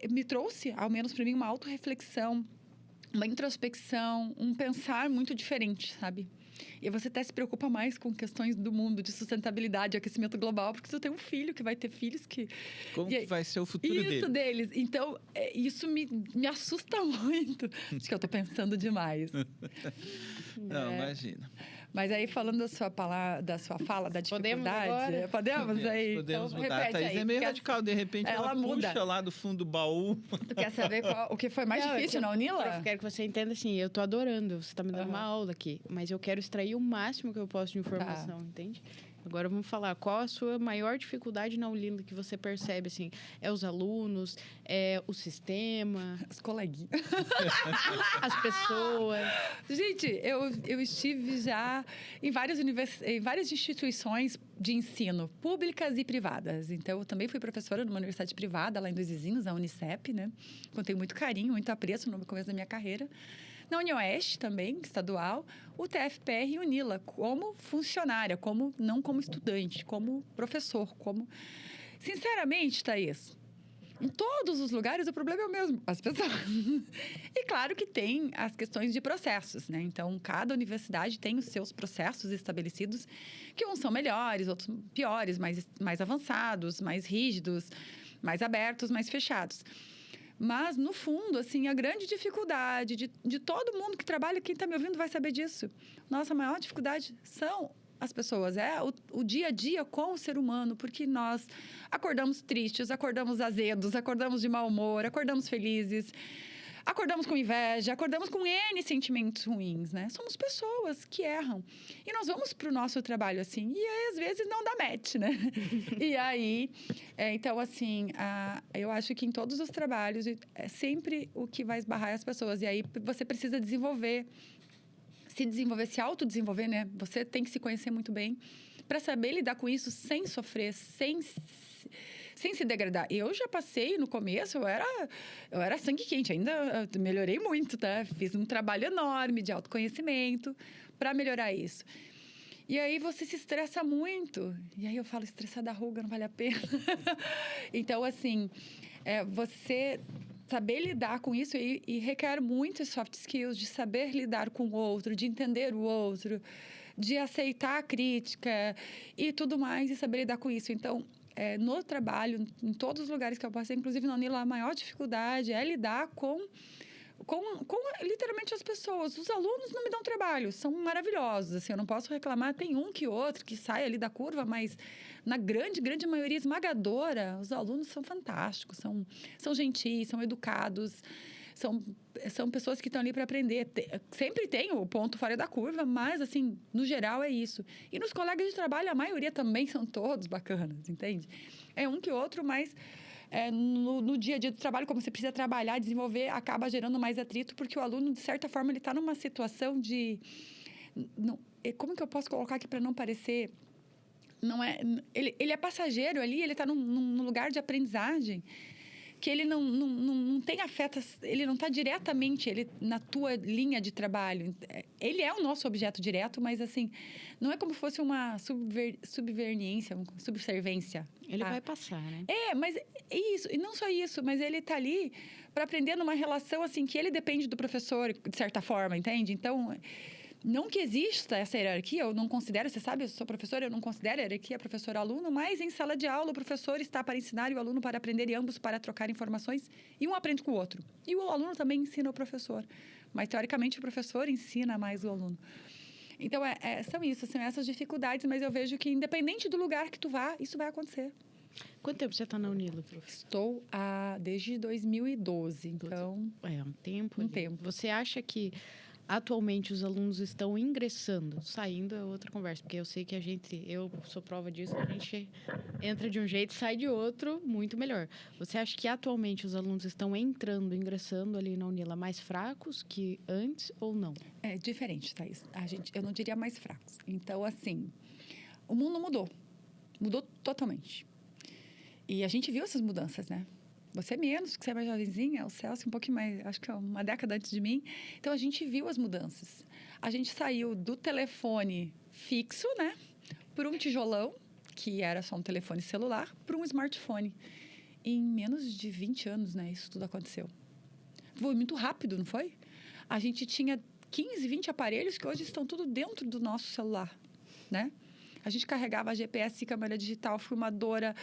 me trouxe, ao menos para mim, uma autorreflexão, uma introspecção, um pensar muito diferente, sabe? E você até se preocupa mais com questões do mundo, de sustentabilidade, aquecimento global, porque você tem um filho que vai ter filhos que... Como que vai ser o futuro Isso deles. Então, isso me assusta muito. Acho que eu estou pensando demais. Não, imagina. Mas aí, falando da sua fala, da dificuldade... Podemos aí? Podemos então, mudar. A Thaís é meio radical. De repente, ela muda. puxa lá do fundo do baú. Tu quer saber o que foi mais difícil na Unila? Eu quero que você entenda assim, eu tô adorando, você tá me dando uma aula aqui, mas eu quero extrair o máximo que eu posso de informação, entende? Agora vamos falar, qual a sua maior dificuldade na Unila que você percebe, assim? É os alunos, é o sistema? Os coleguinhas. As pessoas? Gente, eu estive já em várias instituições de ensino, públicas e privadas. Então, eu também fui professora numa universidade privada, lá em Dois Vizinhos, a Unicep, né? Contei muito carinho, muito apreço no começo da minha carreira. Na UniOeste também, estadual, o TFPR e o Unila, como funcionária, não como estudante, como professor, Sinceramente, Thaís, em todos os lugares o problema é o mesmo, as pessoas. E claro que tem as questões de processos, né? Então, cada universidade tem os seus processos estabelecidos, que uns são melhores, outros piores, mais avançados, mais rígidos, mais abertos, mais fechados. Mas, no fundo, assim, a grande dificuldade de todo mundo que trabalha, quem está me ouvindo vai saber disso. Nossa maior dificuldade são as pessoas, o dia a dia com o ser humano, porque nós acordamos tristes, acordamos azedos, acordamos de mau humor, acordamos felizes, acordamos com inveja, acordamos com N sentimentos ruins, né? Somos pessoas que erram. E nós vamos para o nosso trabalho assim, e aí, às vezes não dá match, né? E aí, então, assim, eu acho que em todos os trabalhos, é sempre o que vai esbarrar as pessoas. E aí, você precisa se autodesenvolver, né? Você tem que se conhecer muito bem para saber lidar com isso sem sofrer, sem se degradar. Eu já passei no começo, eu era sangue quente, ainda melhorei muito, tá? Fiz um trabalho enorme de autoconhecimento para melhorar isso. E aí você se estressa muito. E aí eu falo, estressar da ruga não vale a pena. Então, assim, você saber lidar com isso e requer muitos soft skills de saber lidar com o outro, de entender o outro, de aceitar a crítica e tudo mais, e saber lidar com isso. Então, no trabalho, em todos os lugares que eu passei, inclusive na Unila, a maior dificuldade é lidar com com literalmente as pessoas. Os alunos não me dão trabalho, são maravilhosos, assim, eu não posso reclamar. Tem um que outro que sai ali da curva, mas na grande maioria esmagadora, os alunos são fantásticos, são gentis, são educados, são pessoas que estão ali para aprender. Sempre tem o ponto fora da curva, mas, assim, no geral é isso. E nos colegas de trabalho, a maioria também são todos bacanas, entende? É um que outro, mas... no dia a dia do trabalho, como você precisa trabalhar, desenvolver, acaba gerando mais atrito, porque o aluno, de certa forma, ele está numa situação de... como que eu posso colocar aqui para não parecer... Não é, ele é passageiro ali, ele está num lugar de aprendizagem que ele não tem afeta, ele não está diretamente na tua linha de trabalho. Ele é o nosso objeto direto, mas, assim, não é como se fosse uma subserviência. Ele vai passar, né? Mas é isso. E não só isso, mas ele está ali para aprender numa relação, assim, que ele depende do professor, de certa forma, entende? Então... Não que exista essa hierarquia, eu não considero, você sabe, eu sou professora, eu não considero a hierarquia professor-aluno, mas em sala de aula o professor está para ensinar e o aluno para aprender, e ambos para trocar informações, e um aprende com o outro. E o aluno também ensina o professor, mas teoricamente o professor ensina mais o aluno. Então, são essas dificuldades, mas eu vejo que independente do lugar que tu vá, isso vai acontecer. Quanto tempo você está na Unila, professor? Estou desde 2012, então... Um tempo. Um tempo. Você acha que... Atualmente, os alunos estão ingressando, saindo é outra conversa, porque eu sei que eu sou prova disso, a gente entra de um jeito e sai de outro muito melhor. Você acha que atualmente os alunos estão ingressando ali na Unila mais fracos que antes ou não? É diferente, Thaís. Eu não diria mais fracos. Então, assim, o mundo mudou totalmente. E a gente viu essas mudanças, né? Você menos, porque você é mais jovenzinha, o Celso um pouquinho mais, acho que é uma década antes de mim. Então, a gente viu as mudanças. A gente saiu do telefone fixo, né? Por um tijolão, que era só um telefone celular, para um smartphone. Em menos de 20 anos, né? Isso tudo aconteceu. Foi muito rápido, não foi? A gente tinha 15, 20 aparelhos que hoje estão tudo dentro do nosso celular, né? A gente carregava GPS, câmera digital, filmadora,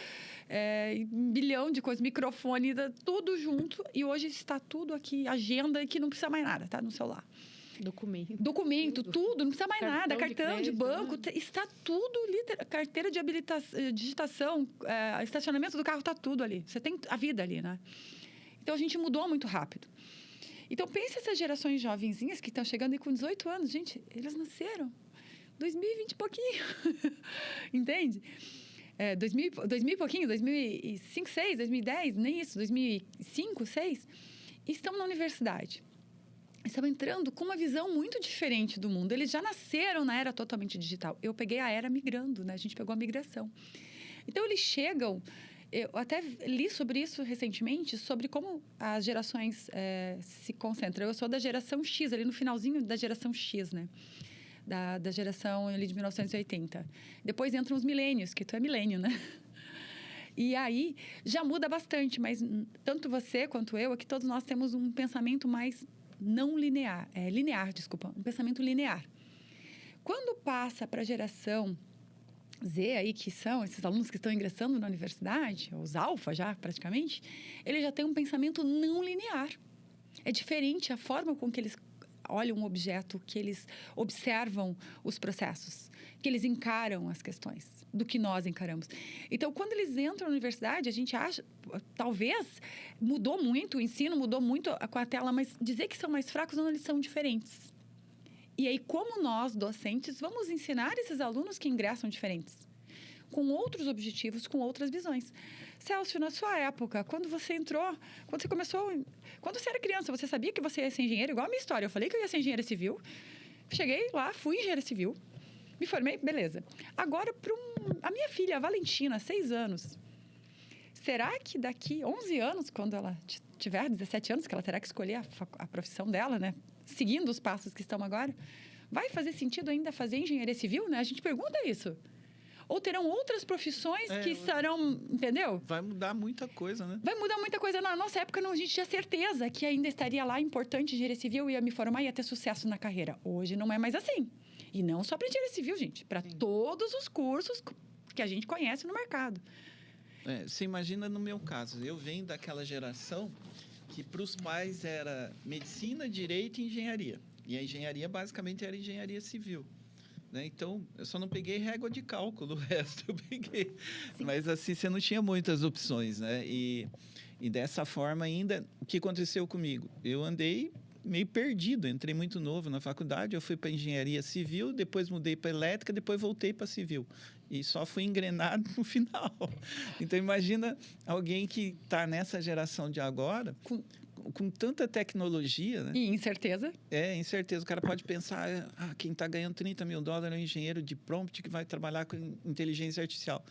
um bilhão de coisas, microfone, tudo junto. E hoje está tudo aqui, agenda, que não precisa mais nada, tá? No celular. Documento, tudo, não precisa mais nada. Cartão de banco, está tudo, carteira de digitação, estacionamento do carro, está tudo ali. Você tem a vida ali, né? Então, a gente mudou muito rápido. Então, pense essas gerações jovenzinhas que estão chegando aí com 18 anos. Gente, eles nasceram 2020 e pouquinho, entende? 2000 e pouquinho, 2005, 2006, 2010, nem isso, 2005, 2006, estão na universidade. Estão entrando com uma visão muito diferente do mundo. Eles já nasceram na era totalmente digital. Eu peguei a era migrando, né? A gente pegou a migração. Então, eles chegam... Eu até li sobre isso recentemente, sobre como as gerações se concentram. Eu sou da geração X, ali no finalzinho da geração X, né? Da geração ali de 1980. Depois entram os milênios, que tu é milênio, né? E aí já muda bastante, mas tanto você quanto eu, aqui todos nós temos um pensamento mais não linear, um pensamento linear. Quando passa para a geração Z aí, que são esses alunos que estão ingressando na universidade, os alfa já praticamente, eles já têm um pensamento não linear. É diferente a forma com que eles olham um objeto, que eles observam os processos, que eles encaram as questões, do que nós encaramos. Então, quando eles entram na universidade, a gente acha, talvez, mudou muito, o ensino mudou muito com a tela, mas dizer que são mais fracos, não, eles são diferentes. E aí, como nós, docentes, vamos ensinar esses alunos que ingressam diferentes, com outros objetivos, com outras visões. Celso, na sua época, quando você entrou, quando você começou... Quando você era criança, você sabia que você ia ser engenheiro? Igual a minha história. Eu falei que eu ia ser engenheira civil. Cheguei lá, fui engenheira civil. Me formei, beleza. Agora, a minha filha, a Valentina, 6 anos. Será que daqui 11 anos, quando ela tiver 17 anos, que ela terá que escolher a profissão dela, né? Seguindo os passos que estão agora, vai fazer sentido ainda fazer engenharia civil, né? A gente pergunta isso. Ou terão outras profissões que serão, entendeu? Vai mudar muita coisa, né? Vai mudar muita coisa. Na nossa época, a gente tinha certeza que ainda estaria lá, importante, engenharia civil, ia me formar e ia ter sucesso na carreira. Hoje não é mais assim. E não só para engenharia civil, gente. Para todos os cursos que a gente conhece no mercado. Você imagina no meu caso. Eu venho daquela geração que para os pais era medicina, direito e engenharia. E a engenharia basicamente era engenharia civil. Né? Então, eu só não peguei régua de cálculo, o resto eu peguei. Sim. Mas assim, você não tinha muitas opções, né? E dessa forma ainda, o que aconteceu comigo? Eu andei meio perdido, entrei muito novo na faculdade, eu fui para engenharia civil, depois mudei para elétrica, depois voltei para civil. E só fui engrenado no final. Então, imagina alguém que está nessa geração de agora, com tanta tecnologia, né? E incerteza. Incerteza. O cara pode pensar, quem está ganhando $30 mil é um engenheiro de prompt que vai trabalhar com inteligência artificial.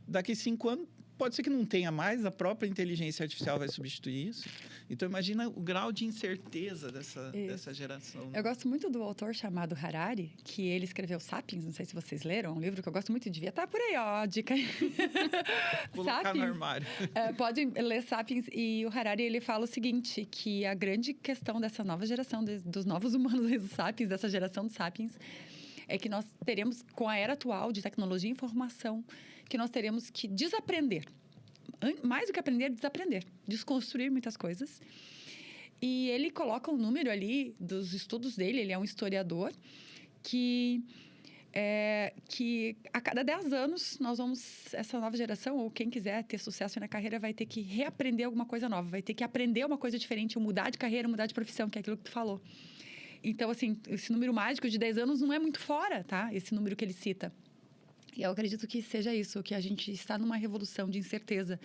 Daqui 5 anos, pode ser que não tenha mais, a própria inteligência artificial vai substituir isso. Então, imagina o grau de incerteza dessa geração. Né? Eu gosto muito do autor chamado Harari, que ele escreveu Sapiens, não sei se vocês leram, um livro que eu gosto muito, devia estar por aí, ó, dica. Colocar Sapiens, no armário. Pode ler Sapiens, e o Harari, ele fala o seguinte, que a grande questão dessa nova geração, dos novos humanos dos Sapiens, dessa geração dos Sapiens, é que nós teremos, com a era atual de tecnologia e informação, que nós teremos que desaprender. Mais do que aprender, desaprender. Desconstruir muitas coisas. E ele coloca um número ali dos estudos dele, ele é um historiador, que a cada 10 anos essa nova geração, ou quem quiser ter sucesso na carreira, vai ter que reaprender alguma coisa nova, vai ter que aprender uma coisa diferente, mudar de carreira, mudar de profissão, que é aquilo que tu falou. Então, assim, esse número mágico de 10 anos não é muito fora, tá? Esse número que ele cita. E eu acredito que seja isso, que a gente está numa revolução de incerteza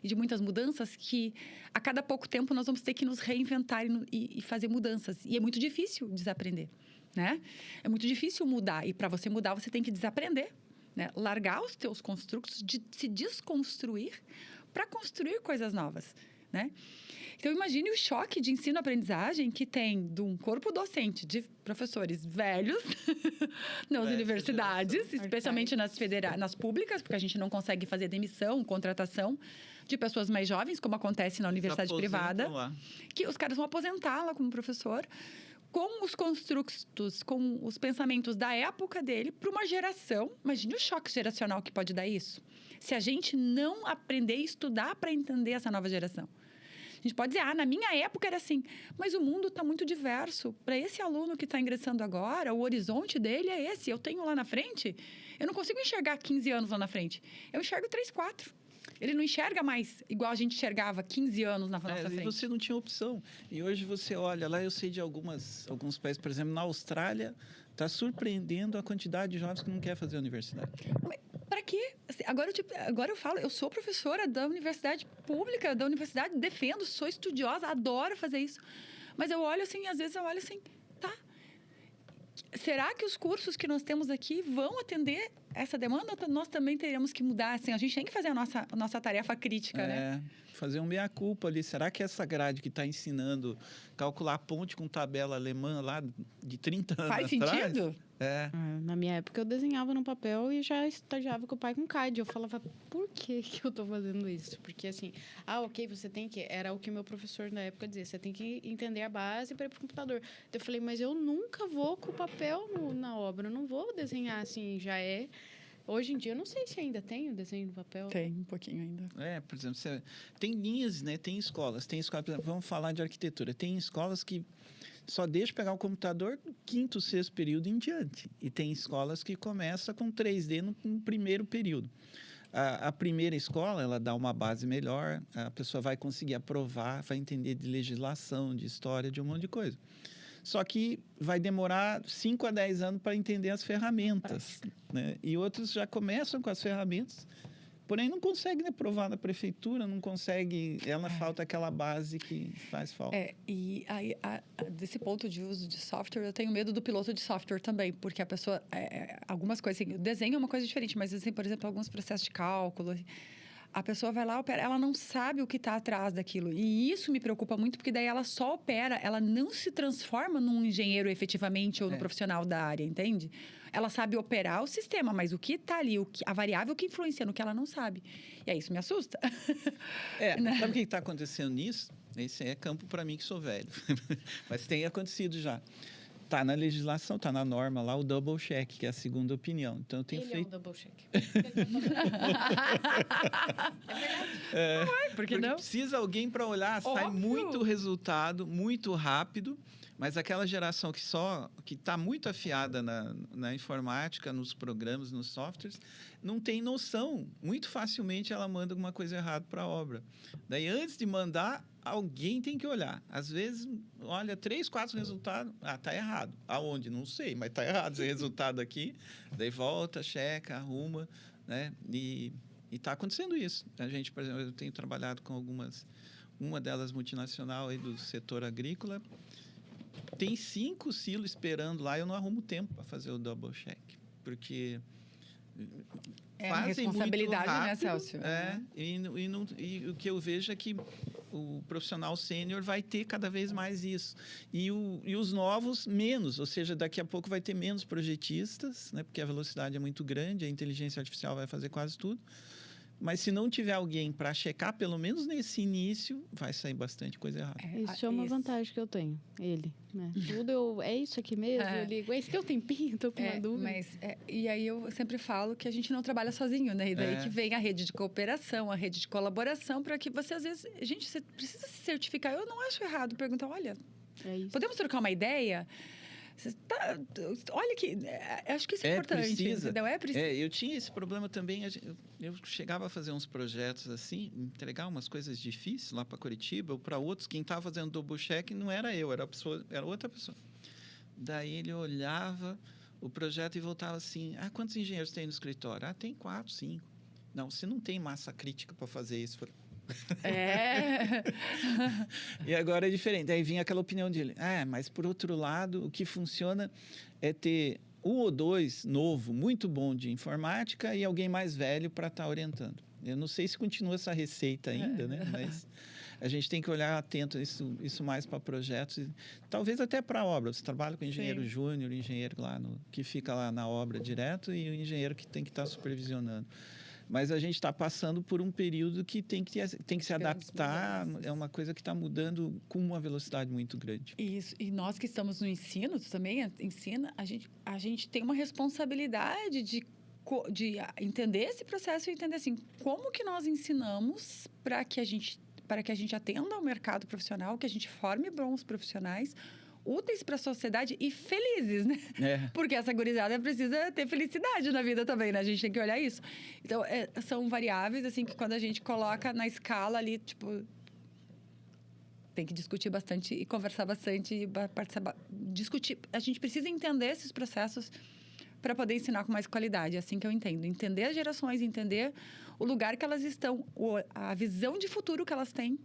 e de muitas mudanças que, a cada pouco tempo, nós vamos ter que nos reinventar e fazer mudanças. E é muito difícil desaprender, né? É muito difícil mudar. E, para você mudar, você tem que desaprender, né? Largar os teus construtos, se desconstruir para construir coisas novas, né? Então, imagine o choque de ensino-aprendizagem que tem de um corpo docente de professores velhos nas universidades, especialmente nas públicas, porque a gente não consegue fazer demissão, contratação de pessoas mais jovens, como acontece na universidade privada, que os caras vão aposentá-la como professor, com os construtos, com os pensamentos da época dele, para uma geração. Imagine o choque geracional que pode dar isso. Se a gente não aprender e estudar para entender essa nova geração. A gente pode dizer, na minha época era assim, mas o mundo está muito diverso. Para esse aluno que está ingressando agora, o horizonte dele é esse. Eu tenho lá na frente, eu não consigo enxergar 15 anos lá na frente. Eu enxergo 3, 4. Ele não enxerga mais igual a gente enxergava 15 anos na nossa frente. E você não tinha opção. E hoje você olha lá, eu sei de alguns países, por exemplo, na Austrália, está surpreendendo a quantidade de jovens que não quer fazer universidade. Mas para quê? Assim, agora eu falo, eu sou professora da universidade pública, da universidade, defendo, sou estudiosa, adoro fazer isso. Mas eu olho assim, às vezes eu olho assim, tá. Será que os cursos que nós temos aqui vão atender essa demanda? Ou nós também teremos que mudar? Assim, a gente tem que fazer a nossa tarefa crítica, né? Fazer um meia-culpa ali. Será que essa grade que está ensinando calcular ponte com tabela alemã lá de 30 anos faz sentido? Na minha época, eu desenhava no papel e já estagiava com o pai com CAD. Eu falava, por que eu estou fazendo isso? Porque, assim, ok, você tem que... Era o que o meu professor na época dizia. Você tem que entender a base para ir para o computador. Eu falei, mas eu nunca vou com o papel na obra. Eu não vou desenhar assim, já é... Hoje em dia, eu não sei se ainda tem o desenho no papel. Tem, um pouquinho ainda. Por exemplo, tem linhas, né? Tem escolas, por exemplo, vamos falar de arquitetura. Tem escolas que só deixam pegar o computador no 5º, 6º período em diante. E tem escolas que começam com 3D no primeiro período. A primeira escola, ela dá uma base melhor, a pessoa vai conseguir aprovar, vai entender de legislação, de história, de um monte de coisa. Só que vai demorar 5 a 10 anos para entender as ferramentas. Né? E outros já começam com as ferramentas, porém não conseguem aprovar na prefeitura, não consegue... falta aquela base que faz falta. E aí, desse ponto de uso de software, eu tenho medo do piloto de software também, porque a pessoa... algumas coisas, assim, o desenho é uma coisa diferente, mas, assim, por exemplo, alguns processos de cálculo... A pessoa vai lá, opera, ela não sabe o que está atrás daquilo. E isso me preocupa muito, porque daí ela só opera, ela não se transforma num engenheiro efetivamente ou no profissional da área, entende? Ela sabe operar o sistema, mas o que está ali, a variável que influencia no que ela não sabe. E aí isso me assusta. Né? Sabe o que está acontecendo nisso? Esse é campo para mim que sou velho. Mas tem acontecido já. Está na legislação, está na norma lá, o double check, que é a segunda opinião. Então, eu tenho Ele feito... é um double check. Por que não? Precisa alguém para olhar, sai Óbvio. muito resultado, muito rápido, mas aquela geração que está muito afiada na informática, nos programas, nos softwares, não tem noção. Muito facilmente ela manda alguma coisa errada para a obra. Daí, antes de mandar, alguém tem que olhar. Às vezes, olha, 3, 4 resultados, tá errado. Aonde? Não sei, mas tá errado esse resultado aqui. Daí volta, checa, arruma, né? E está acontecendo isso. A gente, por exemplo, eu tenho trabalhado com uma delas multinacional aí do setor agrícola, tem 5 silos esperando lá, eu não arrumo tempo para fazer o double check, porque É uma fazem responsabilidade, muito rápido, né, Celso? E o que eu vejo é que o profissional sênior vai ter cada vez mais isso. E os novos, menos. Ou seja, daqui a pouco vai ter menos projetistas, né, porque a velocidade é muito grande, a inteligência artificial vai fazer quase tudo. Mas se não tiver alguém para checar, pelo menos nesse início, vai sair bastante coisa errada. Isso é uma vantagem que eu tenho, ele, né? Tudo é isso aqui mesmo, eu ligo. Esse teu tempinho, tô com uma dúvida. E aí eu sempre falo que a gente não trabalha sozinho, né? E daí que vem a rede de cooperação, a rede de colaboração, para que você, às vezes... Gente, você precisa se certificar. Eu não acho errado perguntar, olha, podemos trocar uma ideia? Olha que... acho que isso é importante. Precisa. Entendeu? Precisa. Eu tinha esse problema também. Eu chegava a fazer uns projetos assim, entregar umas coisas difíceis lá para Curitiba ou para outros. Quem estava fazendo double check não era eu, era outra pessoa. Daí ele olhava o projeto e voltava assim: quantos engenheiros tem no escritório? Tem 4, 5. Não, você não tem massa crítica para fazer isso. E agora é diferente. Aí vinha aquela opinião dele. Mas por outro lado, o que funciona é ter 1 ou 2 novo, muito bom de informática e alguém mais velho para estar orientando. Eu não sei se continua essa receita ainda, né? Mas a gente tem que olhar atento isso mais para projetos, e talvez até para obra. Você trabalha com engenheiro júnior, engenheiro lá que fica lá na obra direto e o engenheiro que tem que estar supervisionando. Mas a gente está passando por um período que tem que se adaptar. É uma coisa que está mudando com uma velocidade muito grande. Isso. E nós que estamos no ensino, tu também ensina, a gente tem uma responsabilidade de entender esse processo e entender assim, como que nós ensinamos para que a gente atenda ao mercado profissional, que a gente forme bons profissionais, úteis para a sociedade e felizes, né? Porque essa gurizada precisa ter felicidade na vida também, né? A gente tem que olhar isso. Então, são variáveis, assim, que quando a gente coloca na escala ali, tipo... Tem que discutir bastante e conversar bastante e participar, discutir. A gente precisa entender esses processos para poder ensinar com mais qualidade. É assim que eu entendo. Entender as gerações, entender o lugar que elas estão, a visão de futuro que elas têm,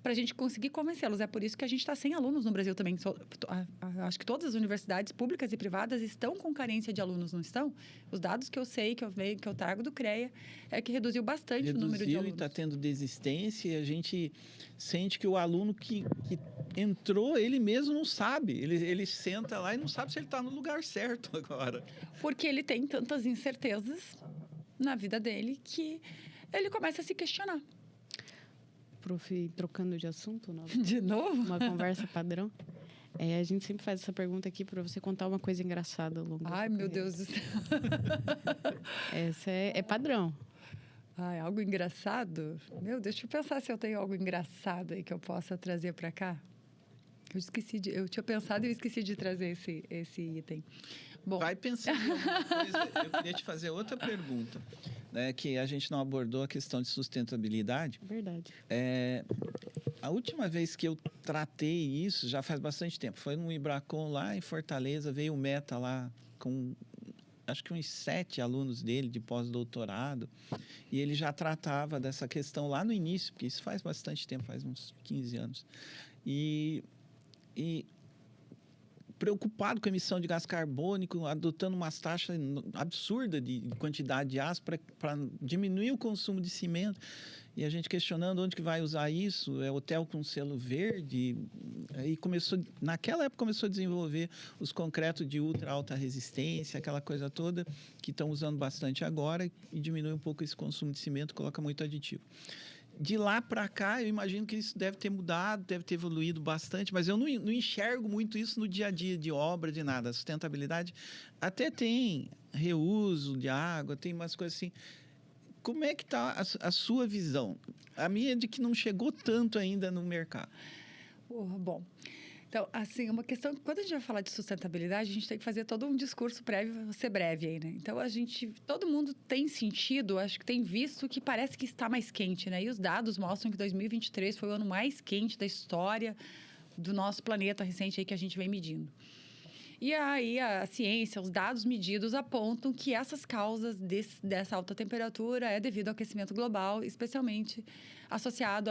para a gente conseguir convencê-los. É por isso que a gente está sem alunos no Brasil também. Acho que todas as universidades públicas e privadas estão com carência de alunos, não estão? Os dados que eu sei, que eu trago do CREA, é que reduziu bastante o número de alunos. E está tendo desistência, e a gente sente que o aluno que entrou, ele mesmo não sabe. Ele senta lá e não sabe se ele está no lugar certo agora. Porque ele tem tantas incertezas na vida dele que ele começa a se questionar. Prof, trocando de assunto, não? De novo? Uma conversa padrão. A gente sempre faz essa pergunta aqui para você contar uma coisa engraçada ao longo da sua Ai, meu carreira. Deus do céu. Essa é padrão. Ai, algo engraçado? Deixa eu pensar se eu tenho algo engraçado aí que eu possa trazer para cá. Eu tinha pensado e eu esqueci de trazer esse item. Bom. Vai pensando em alguma coisa. Eu queria te fazer outra pergunta, né, que a gente não abordou a questão de sustentabilidade. Verdade. A última vez que eu tratei isso, já faz bastante tempo, foi no Ibracon lá em Fortaleza, veio o Meta lá com, acho que uns 7 alunos dele de pós-doutorado, e ele já tratava dessa questão lá no início, porque isso faz bastante tempo, faz uns 15 anos. E preocupado com a emissão de gás carbônico, adotando umas taxas absurdas de quantidade de aço para diminuir o consumo de cimento. E a gente questionando onde que vai usar isso, hotel com selo verde. Aí naquela época começou a desenvolver os concretos de ultra alta resistência, aquela coisa toda que estão usando bastante agora, e diminui um pouco esse consumo de cimento, coloca muito aditivo. de lá para cá, eu imagino que isso deve ter mudado, deve ter evoluído bastante, mas eu não enxergo muito isso no dia a dia de obra, de nada. A sustentabilidade até tem reuso de água, tem umas coisas assim. Como é que está a sua visão? A minha é de que não chegou tanto ainda no mercado. Bom, então, assim, uma questão... Quando a gente vai falar de sustentabilidade, a gente tem que fazer todo um discurso prévio, ser breve aí, né? Então, todo mundo tem sentido, acho que tem visto que parece que está mais quente, né? E os dados mostram que 2023 foi o ano mais quente da história do nosso planeta recente aí que a gente vem medindo. E aí a ciência, os dados medidos apontam que essas causas dessa alta temperatura é devido ao aquecimento global, especialmente associado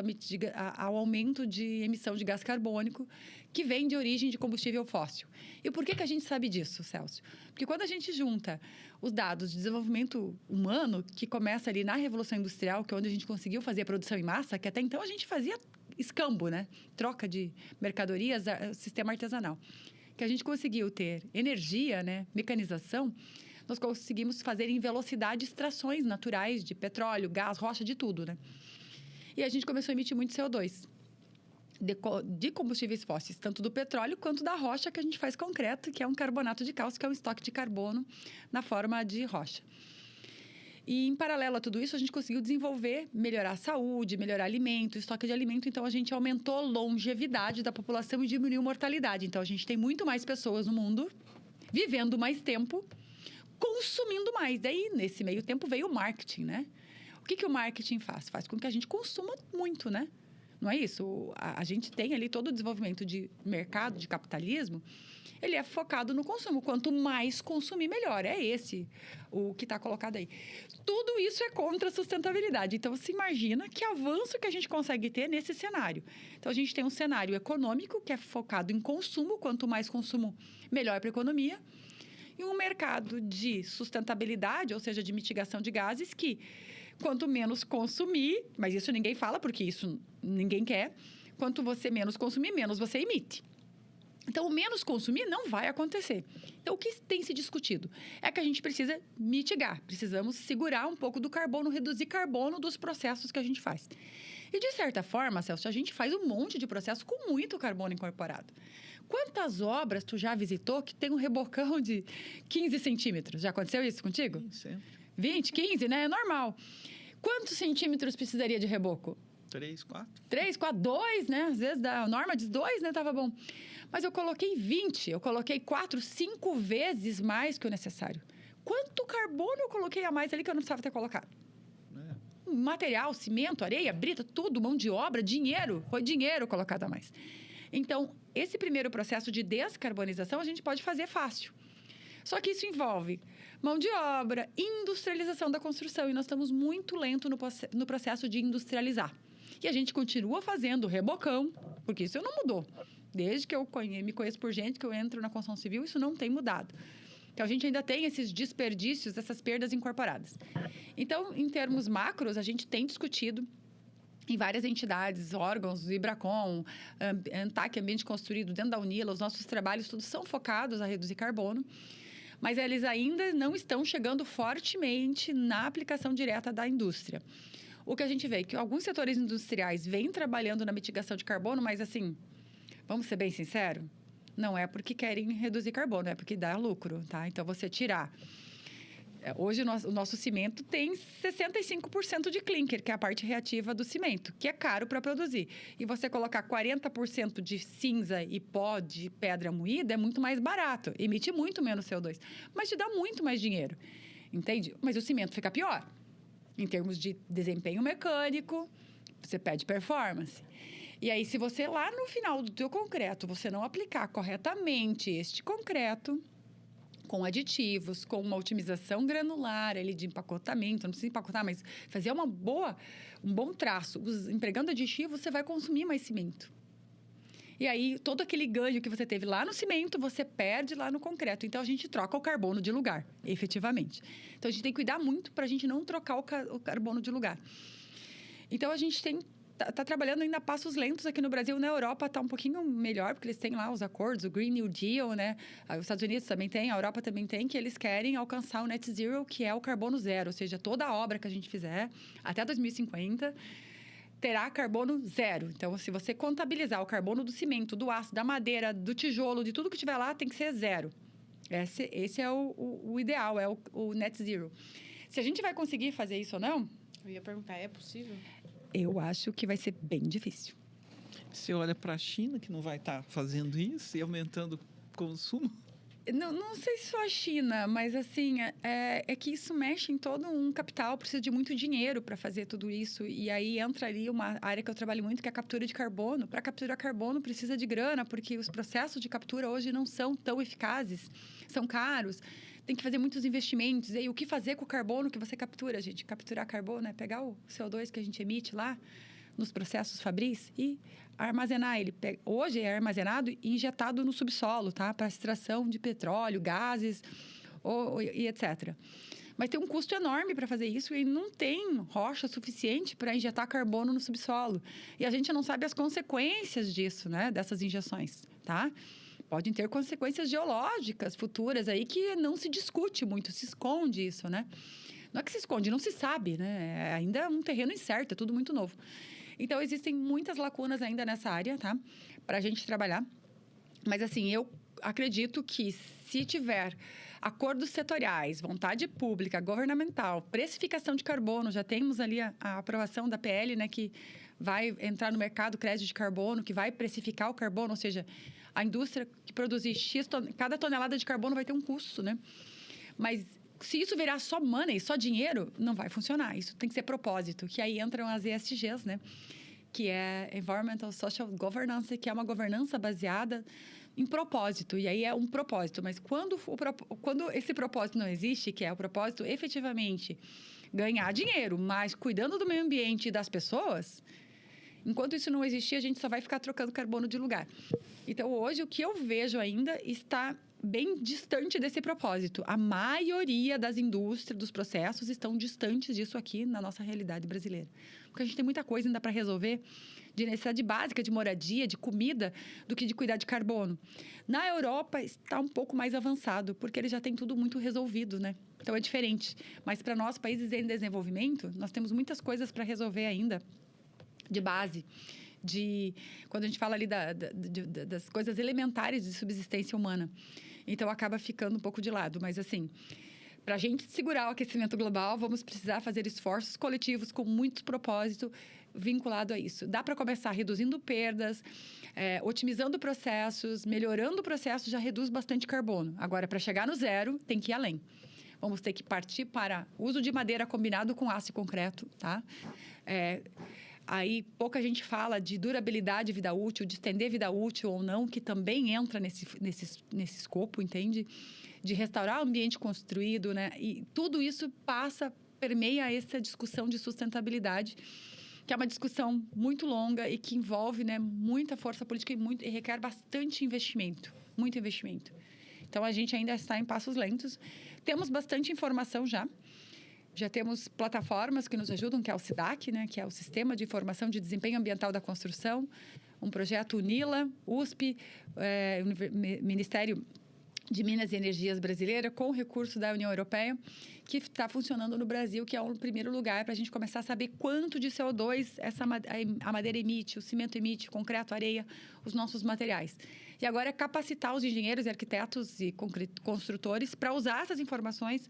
ao aumento de emissão de gás carbônico, que vem de origem de combustível fóssil. E por que a gente sabe disso, Celso? Porque quando a gente junta os dados de desenvolvimento humano, que começa ali na Revolução Industrial, que é onde a gente conseguiu fazer a produção em massa, que até então a gente fazia escambo, né? Troca de mercadorias, sistema artesanal. Que a gente conseguiu ter energia, né, mecanização, nós conseguimos fazer em velocidade extrações naturais de petróleo, gás, rocha, de tudo, né? E a gente começou a emitir muito CO2 de combustíveis fósseis, tanto do petróleo quanto da rocha que a gente faz concreto, que é um carbonato de cálcio, que é um estoque de carbono na forma de rocha. E, em paralelo a tudo isso, a gente conseguiu desenvolver, melhorar a saúde, melhorar alimento, estoque de alimento. Então, a gente aumentou a longevidade da população e diminuiu a mortalidade. Então, a gente tem muito mais pessoas no mundo, vivendo mais tempo, consumindo mais. Daí, nesse meio tempo, veio o marketing, né? O que o marketing faz? Faz com que a gente consuma muito, né? Não é isso? A gente tem ali todo o desenvolvimento de mercado, de capitalismo, ele é focado no consumo. Quanto mais consumir, melhor. É esse o que está colocado aí. Tudo isso é contra a sustentabilidade. Então, você imagina que avanço que a gente consegue ter nesse cenário. Então, a gente tem um cenário econômico que é focado em consumo. Quanto mais consumo, melhor para a economia. E um mercado de sustentabilidade, ou seja, de mitigação de gases, que quanto menos consumir, mas isso ninguém fala porque isso ninguém quer, quanto você menos consumir, menos você emite. Então, o menos consumir não vai acontecer. Então, o que tem se discutido é que a gente precisa mitigar, precisamos segurar um pouco do carbono, reduzir carbono dos processos que a gente faz. E, de certa forma, Celso, a gente faz um monte de processo com muito carbono incorporado. Quantas obras tu já visitou que tem um rebocão de 15 centímetros? Já aconteceu isso contigo? Sim. 20, 15, né? É normal. Quantos centímetros precisaria de reboco? 3, 4. 3, 4, 2, né? Às vezes a norma diz 2, né? Tava bom. Mas eu coloquei 20, eu coloquei 4, 5 vezes mais que o necessário. Quanto carbono eu coloquei a mais ali que eu não precisava ter colocado? Material, cimento, areia, brita, tudo, mão de obra, dinheiro. Foi dinheiro colocado a mais. Então, esse primeiro processo de descarbonização a gente pode fazer fácil. Só que isso envolve mão de obra, industrialização da construção. E nós estamos muito lento no processo de industrializar. E a gente continua fazendo rebocão, porque isso não mudou. Desde que eu me conheço por gente, que eu entro na construção civil, isso não tem mudado. Então, a gente ainda tem esses desperdícios, essas perdas incorporadas. Então, em termos macros, a gente tem discutido em várias entidades, órgãos, Ibracon, ANTAC, Ambiente Construído, dentro da Unila, os nossos trabalhos todos são focados a reduzir carbono, mas eles ainda não estão chegando fortemente na aplicação direta da indústria. O que a gente vê é que alguns setores industriais vêm trabalhando na mitigação de carbono, mas assim, vamos ser bem sinceros, não é porque querem reduzir carbono, é porque dá lucro, tá? Então, você tirar... Hoje, o nosso cimento tem 65% de clinker, que é a parte reativa do cimento, que é caro para produzir. E você colocar 40% de cinza e pó de pedra moída é muito mais barato, emite muito menos CO2, mas te dá muito mais dinheiro, entende? Mas o cimento fica pior. Em termos de desempenho mecânico, você perde performance. E aí, se você lá no final do teu concreto, você não aplicar corretamente este concreto, com aditivos, com uma otimização granular ali de empacotamento, não precisa empacotar, mas fazer um bom traço, empregando aditivo, você vai consumir mais cimento. E aí, todo aquele ganho que você teve lá no cimento, você perde lá no concreto. Então, a gente troca o carbono de lugar, efetivamente. Então, a gente tem que cuidar muito para a gente não trocar o carbono de lugar. Então, a gente está trabalhando ainda a passos lentos aqui no Brasil. Na Europa está um pouquinho melhor, porque eles têm lá os acordos, o Green New Deal, né? Os Estados Unidos também tem, a Europa também tem, que eles querem alcançar o Net Zero, que é o carbono zero. Ou seja, toda a obra que a gente fizer até 2050 terá carbono zero. Então, se você contabilizar o carbono do cimento, do aço, da madeira, do tijolo, de tudo que tiver lá, tem que ser zero. Esse é o ideal, é o net zero. Se a gente vai conseguir fazer isso ou não... Eu ia perguntar, é possível? Eu acho que vai ser bem difícil. Você olha para a China, que não vai estar fazendo isso e aumentando o consumo? Não sei se só a China, mas assim, é que isso mexe em todo um capital, precisa de muito dinheiro para fazer tudo isso. E aí entra ali uma área que eu trabalho muito, que é a captura de carbono. Para capturar carbono precisa de grana, porque os processos de captura hoje não são tão eficazes, são caros. Tem que fazer muitos investimentos. E aí, o que fazer com o carbono que você captura, gente? Capturar carbono é pegar o CO2 que a gente emite lá nos processos fabris e armazenar ele. Hoje é armazenado e injetado no subsolo, tá? Para extração de petróleo, gases e etc. Mas tem um custo enorme para fazer isso e não tem rocha suficiente para injetar carbono no subsolo. E a gente não sabe as consequências disso, né? Dessas injeções, tá? Podem ter consequências geológicas futuras aí que não se discute muito, se esconde isso, né? Não é que se esconde, não se sabe, né? Ainda é um terreno incerto, é tudo muito novo. Então, existem muitas lacunas ainda nessa área, tá? Para a gente trabalhar. Mas, assim, eu acredito que se tiver acordos setoriais, vontade pública, governamental, precificação de carbono, já temos ali a aprovação da PL, né? Que vai entrar no mercado crédito de carbono, que vai precificar o carbono, ou seja, a indústria que produzir cada tonelada de carbono vai ter um custo, né? Mas se isso virar só money, só dinheiro, não vai funcionar. Isso tem que ser propósito, que aí entram as ESGs, né? Que é Environmental Social Governance, que é uma governança baseada em propósito. E aí é um propósito. Mas quando esse propósito não existe, que é o propósito efetivamente ganhar dinheiro, mas cuidando do meio ambiente e das pessoas, enquanto isso não existir, a gente só vai ficar trocando carbono de lugar. Então, hoje, o que eu vejo ainda está bem distante desse propósito. A maioria das indústrias, dos processos, estão distantes disso aqui na nossa realidade brasileira. Porque a gente tem muita coisa ainda para resolver de necessidade básica, de moradia, de comida, do que de cuidar de carbono. Na Europa, está um pouco mais avançado, porque eles já têm tudo muito resolvido, né? Então, é diferente. Mas para nós, países em desenvolvimento, nós temos muitas coisas para resolver ainda de base. Quando a gente fala ali das coisas elementares de subsistência humana. Então, acaba ficando um pouco de lado. Mas, assim, para a gente segurar o aquecimento global, vamos precisar fazer esforços coletivos com muito propósito vinculado a isso. Dá para começar reduzindo perdas, otimizando processos, melhorando o processo, já reduz bastante carbono. Agora, para chegar no zero, tem que ir além. Vamos ter que partir para uso de madeira combinado com aço e concreto, tá? Aí, pouca gente fala de durabilidade, vida útil, de estender vida útil ou não, que também entra nesse escopo, entende? De restaurar o ambiente construído, né? E tudo isso permeia essa discussão de sustentabilidade, que é uma discussão muito longa e que envolve, né, muita força política e requer bastante investimento, muito investimento. Então, a gente ainda está em passos lentos. Temos bastante informação já. Já temos plataformas que nos ajudam, que é o SIDAC, né, que é o Sistema de Informação de Desempenho Ambiental da Construção, um projeto UNILA, USP, Ministério de Minas e Energias Brasileira, com recurso da União Europeia, que está funcionando no Brasil, que é o primeiro lugar para a gente começar a saber quanto de CO2 a madeira emite, o cimento emite, o concreto, a areia, os nossos materiais. E agora é capacitar os engenheiros, arquitetos e construtores para usar essas informações,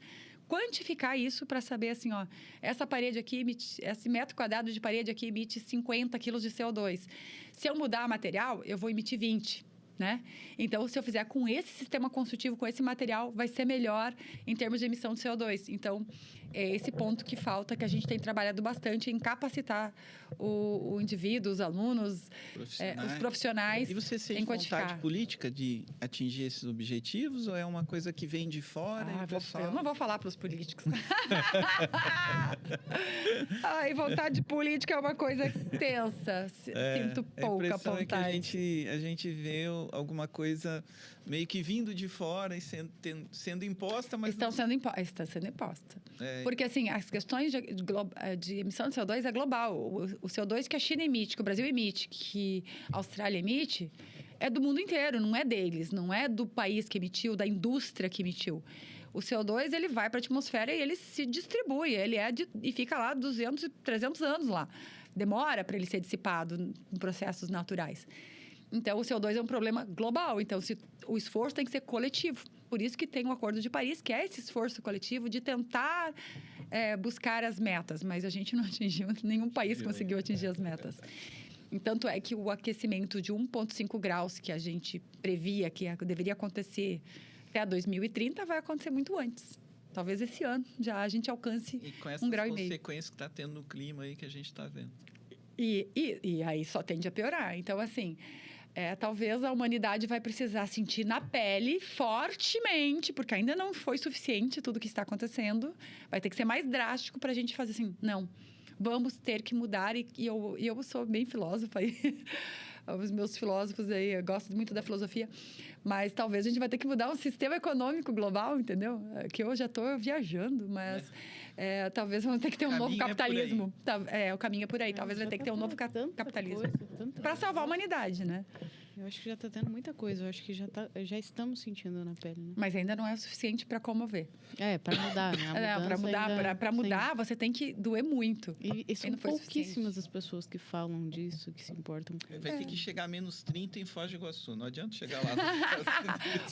quantificar isso para saber assim, ó, essa parede aqui esse metro quadrado de parede aqui emite 50 quilos de CO2. Se eu mudar o material, eu vou emitir 20, né? Então, se eu fizer com esse sistema construtivo, com esse material, vai ser melhor em termos de emissão de CO2. Então, é esse ponto que falta, que a gente tem trabalhado bastante em capacitar o indivíduo, os alunos, os profissionais. E você sente vontade política de atingir esses objetivos ou é uma coisa que vem de fora? Eu não vou falar para os políticos. Vontade política é uma coisa tensa. Sinto pouca vontade. É que a gente vê alguma coisa meio que vindo de fora e sendo imposta, mas... Está sendo imposta. Porque, assim, as questões de emissão de CO2 é global. O CO2 que a China emite, que o Brasil emite, que a Austrália emite, é do mundo inteiro, não é deles. Não é do país que emitiu, da indústria que emitiu. O CO2, ele vai para a atmosfera e ele se distribui. E fica lá 200, 300 anos lá. demora para ele ser dissipado em processos naturais. Então, o CO2 é um problema global. Então, o esforço tem que ser coletivo. Por isso que tem o Acordo de Paris, que é esse esforço coletivo de tentar buscar as metas. Mas a gente não atingiu, nenhum país conseguiu atingir as metas. Tanto é que o aquecimento de 1,5 graus que a gente previa que deveria acontecer até 2030 vai acontecer muito antes. Talvez esse ano já a gente alcance 1,5 grau. E com essas consequências que está tendo no clima aí que a gente está vendo. E aí só tende a piorar. Então, assim, talvez a humanidade vai precisar sentir na pele fortemente, porque ainda não foi suficiente tudo que está acontecendo. Vai ter que ser mais drástico para a gente fazer assim, não, vamos ter que mudar. E eu sou bem filósofa aí. Os meus filósofos aí, eu gosto muito da filosofia, mas talvez a gente vai ter que mudar o sistema econômico global, entendeu? Que eu já estou viajando, mas talvez vamos ter que ter um novo capitalismo. O caminho é por aí. Talvez vai ter que ter um novo capitalismo para salvar a humanidade, né? Eu acho que já está tendo muita coisa. Eu acho que já estamos sentindo na pele, né? Mas ainda não é o suficiente para comover. Para mudar, né? Para mudar, você tem que doer muito. E são pouquíssimas as pessoas que falam disso, que se importam. Vai ter que chegar a menos 30 em Foz do Iguaçu. Não adianta chegar lá.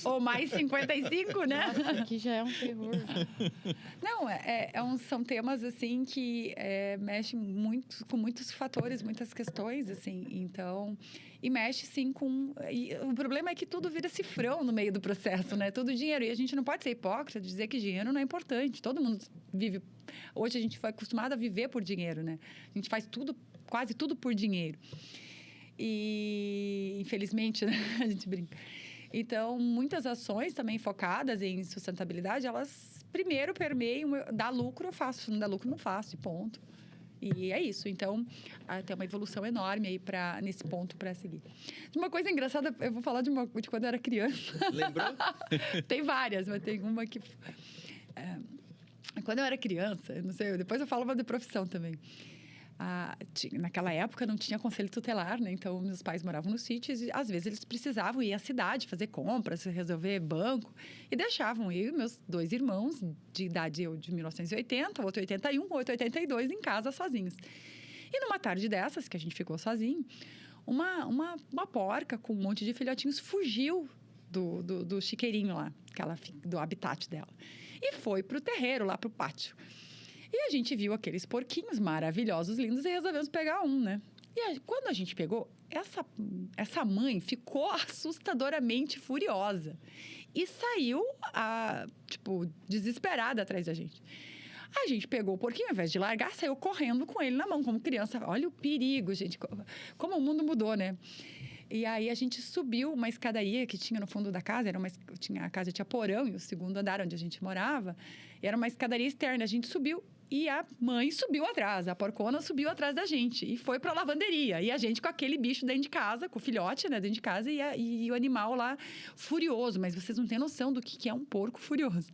Ou mais 55, né? Aqui já é um terror. Não, são temas, assim, que mexem muito, com muitos fatores, muitas questões, assim. Então, e mexe, sim, com... E o problema é que tudo vira cifrão no meio do processo, né? Tudo dinheiro. E a gente não pode ser hipócrita de dizer que dinheiro não é importante. Todo mundo vive... Hoje a gente foi acostumado a viver por dinheiro, né? A gente faz tudo, quase tudo por dinheiro. E, infelizmente, né? A gente brinca. Então, muitas ações também focadas em sustentabilidade, elas primeiro permeiam, dá lucro, eu faço. Não dá lucro, não faço, e ponto. E é isso. Então, tem uma evolução enorme aí nesse ponto para seguir. Uma coisa engraçada, eu vou falar de quando eu era criança. Lembrou? Tem várias, mas tem uma que... quando eu era criança, não sei, depois eu falo de profissão também. Naquela época não tinha conselho tutelar, né? Então meus pais moravam nos sítios e às vezes eles precisavam ir à cidade fazer compras, resolver banco e deixavam eu e meus 2 irmãos de idade, eu de 1980, o outro 81, o outro 82 em casa sozinhos. E numa tarde dessas que a gente ficou sozinho, uma porca com um monte de filhotinhos fugiu do chiqueirinho lá, do habitat dela, e foi pro terreiro lá pro pátio. E a gente viu aqueles porquinhos maravilhosos, lindos, e resolvemos pegar um, né? E quando a gente pegou, essa mãe ficou assustadoramente furiosa. E saiu, desesperada atrás da gente. A gente pegou o porquinho, ao invés de largar, saiu correndo com ele na mão, como criança. Olha o perigo, gente. Como o mundo mudou, né? E aí, a gente subiu uma escadaria que tinha no fundo da casa. A casa tinha porão, e o segundo andar onde a gente morava. Era uma escadaria externa. A gente subiu. E a mãe subiu atrás, a porcona subiu atrás da gente e foi para a lavanderia. E a gente com aquele bicho dentro de casa, com o filhote, né, dentro de casa, e o animal lá furioso. Mas vocês não têm noção do que é um porco furioso.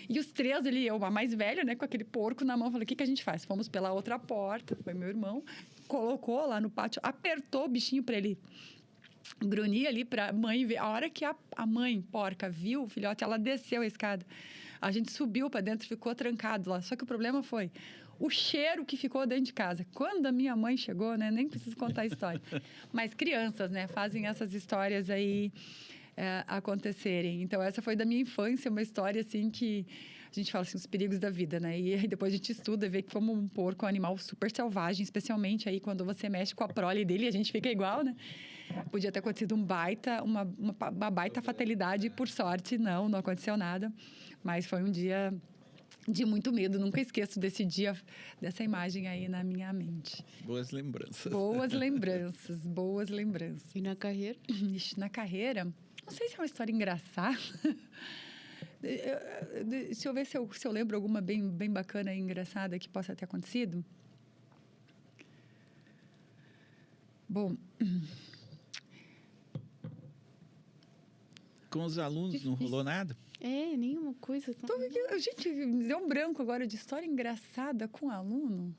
E os 3, eu, a mais velha, né, com aquele porco na mão, falei, o que a gente faz? Fomos pela outra porta, foi meu irmão, colocou lá no pátio, apertou o bichinho para ele grunhir ali para a mãe ver. A hora que a mãe porca viu o filhote, ela desceu a escada. A gente subiu para dentro, ficou trancado lá. Só que o problema foi o cheiro que ficou dentro de casa. Quando a minha mãe chegou, né? Nem preciso contar a história. Mas crianças, né? Fazem essas histórias aí acontecerem. Então, essa foi da minha infância, uma história, assim, que a gente fala, assim, os perigos da vida, né? E aí depois a gente estuda e vê que como um porco é um animal super selvagem, especialmente aí quando você mexe com a prole dele, a gente fica igual, né? Podia ter acontecido uma baita fatalidade e, por sorte, não aconteceu nada. Mas foi um dia de muito medo. Nunca esqueço desse dia, dessa imagem aí na minha mente. Boas lembranças. Boas lembranças, boas lembranças. E na carreira? Ixi, na carreira, não sei se é uma história engraçada. Deixa eu ver se eu lembro alguma bem bacana e engraçada que possa ter acontecido. Bom... Com os alunos difícil. Não rolou nada? Nenhuma coisa. Gente, me deu um branco agora de história engraçada com aluno.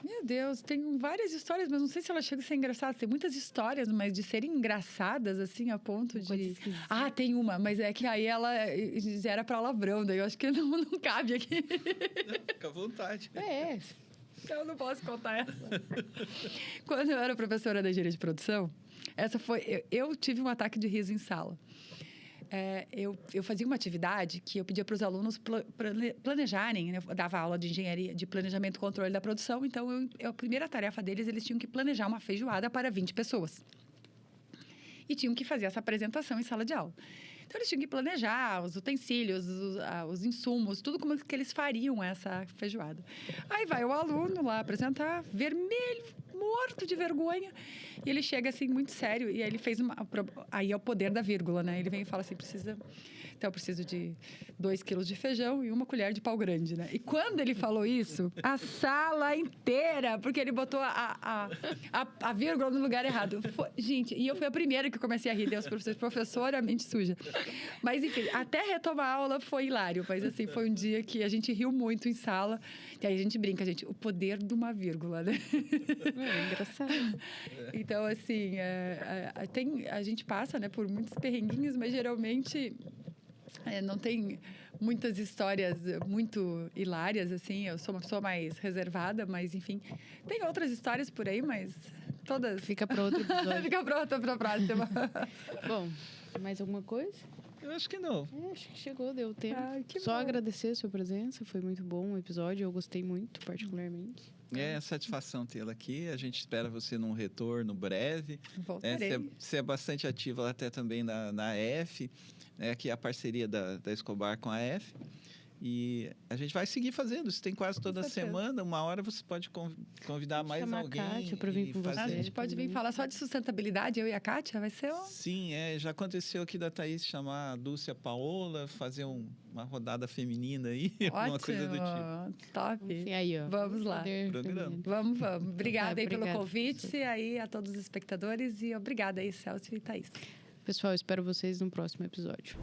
Meu Deus, tem várias histórias, mas não sei se elas chegam a ser engraçadas. Tem muitas histórias, mas de serem engraçadas, assim, a ponto de... tem uma, mas é que aí ela era para palavrão, daí eu acho que não cabe aqui. Não, fica à vontade. Eu não posso contar essa. Quando eu era professora da engenharia de produção, eu tive um ataque de riso em sala. Eu fazia uma atividade que eu pedia para os alunos planejarem, né? Eu dava aula de engenharia, de planejamento e controle da produção, então a primeira tarefa deles, eles tinham que planejar uma feijoada para 20 pessoas. E tinham que fazer essa apresentação em sala de aula. Então, eles tinham que planejar os utensílios, os insumos, tudo como que eles fariam essa feijoada. Aí vai o aluno lá apresentar, vermelho, morto de vergonha. E ele chega assim, muito sério. E aí ele fez aí é o poder da vírgula, né? Ele vem e fala assim, então, eu preciso de 2 quilos de feijão e 1 colher de pau grande, né? E quando ele falou isso, a sala inteira, porque ele botou a vírgula no lugar errado. Gente, e eu fui a primeira que comecei a rir, Deus, professora, mente suja. Mas, enfim, até retomar a aula foi hilário. Mas, assim, foi um dia que a gente riu muito em sala. E aí a gente brinca, gente, o poder de uma vírgula, né? É engraçado. Então, assim, a gente passa, né, por muitos perrenguinhos, mas geralmente não tem muitas histórias muito hilárias, assim. Eu sou uma pessoa mais reservada, mas, enfim, tem outras histórias por aí, mas todas... Fica para outro episódio. Fica pronta para a próxima. Bom, mais alguma coisa? Eu acho que não. Acho que chegou, deu tempo. Que Só bom. agradecer a sua presença, foi muito bom o episódio, eu gostei muito, particularmente. É satisfação tê-la aqui. A gente espera você num retorno breve. Voltarei. Você é bastante ativa até também na F, né, que é a parceria da Escobar com a F. E a gente vai seguir fazendo. Isso tem quase toda semana. Uma hora você pode convidar mais Chamar alguém. A Kátia para vir com você. A gente pode vir falar só de sustentabilidade, eu e a Kátia, vai ser Sim, já aconteceu aqui da Thaís chamar a Dulce e a Paola, fazer uma rodada feminina aí, alguma coisa do tipo. Top. Enfim, aí, ó. Vamos lá. Programa. Vamos. Obrigada aí pelo Obrigada, convite, professor. aí a todos os espectadores e obrigada aí, Celso e Thaís. Pessoal, espero vocês no próximo episódio.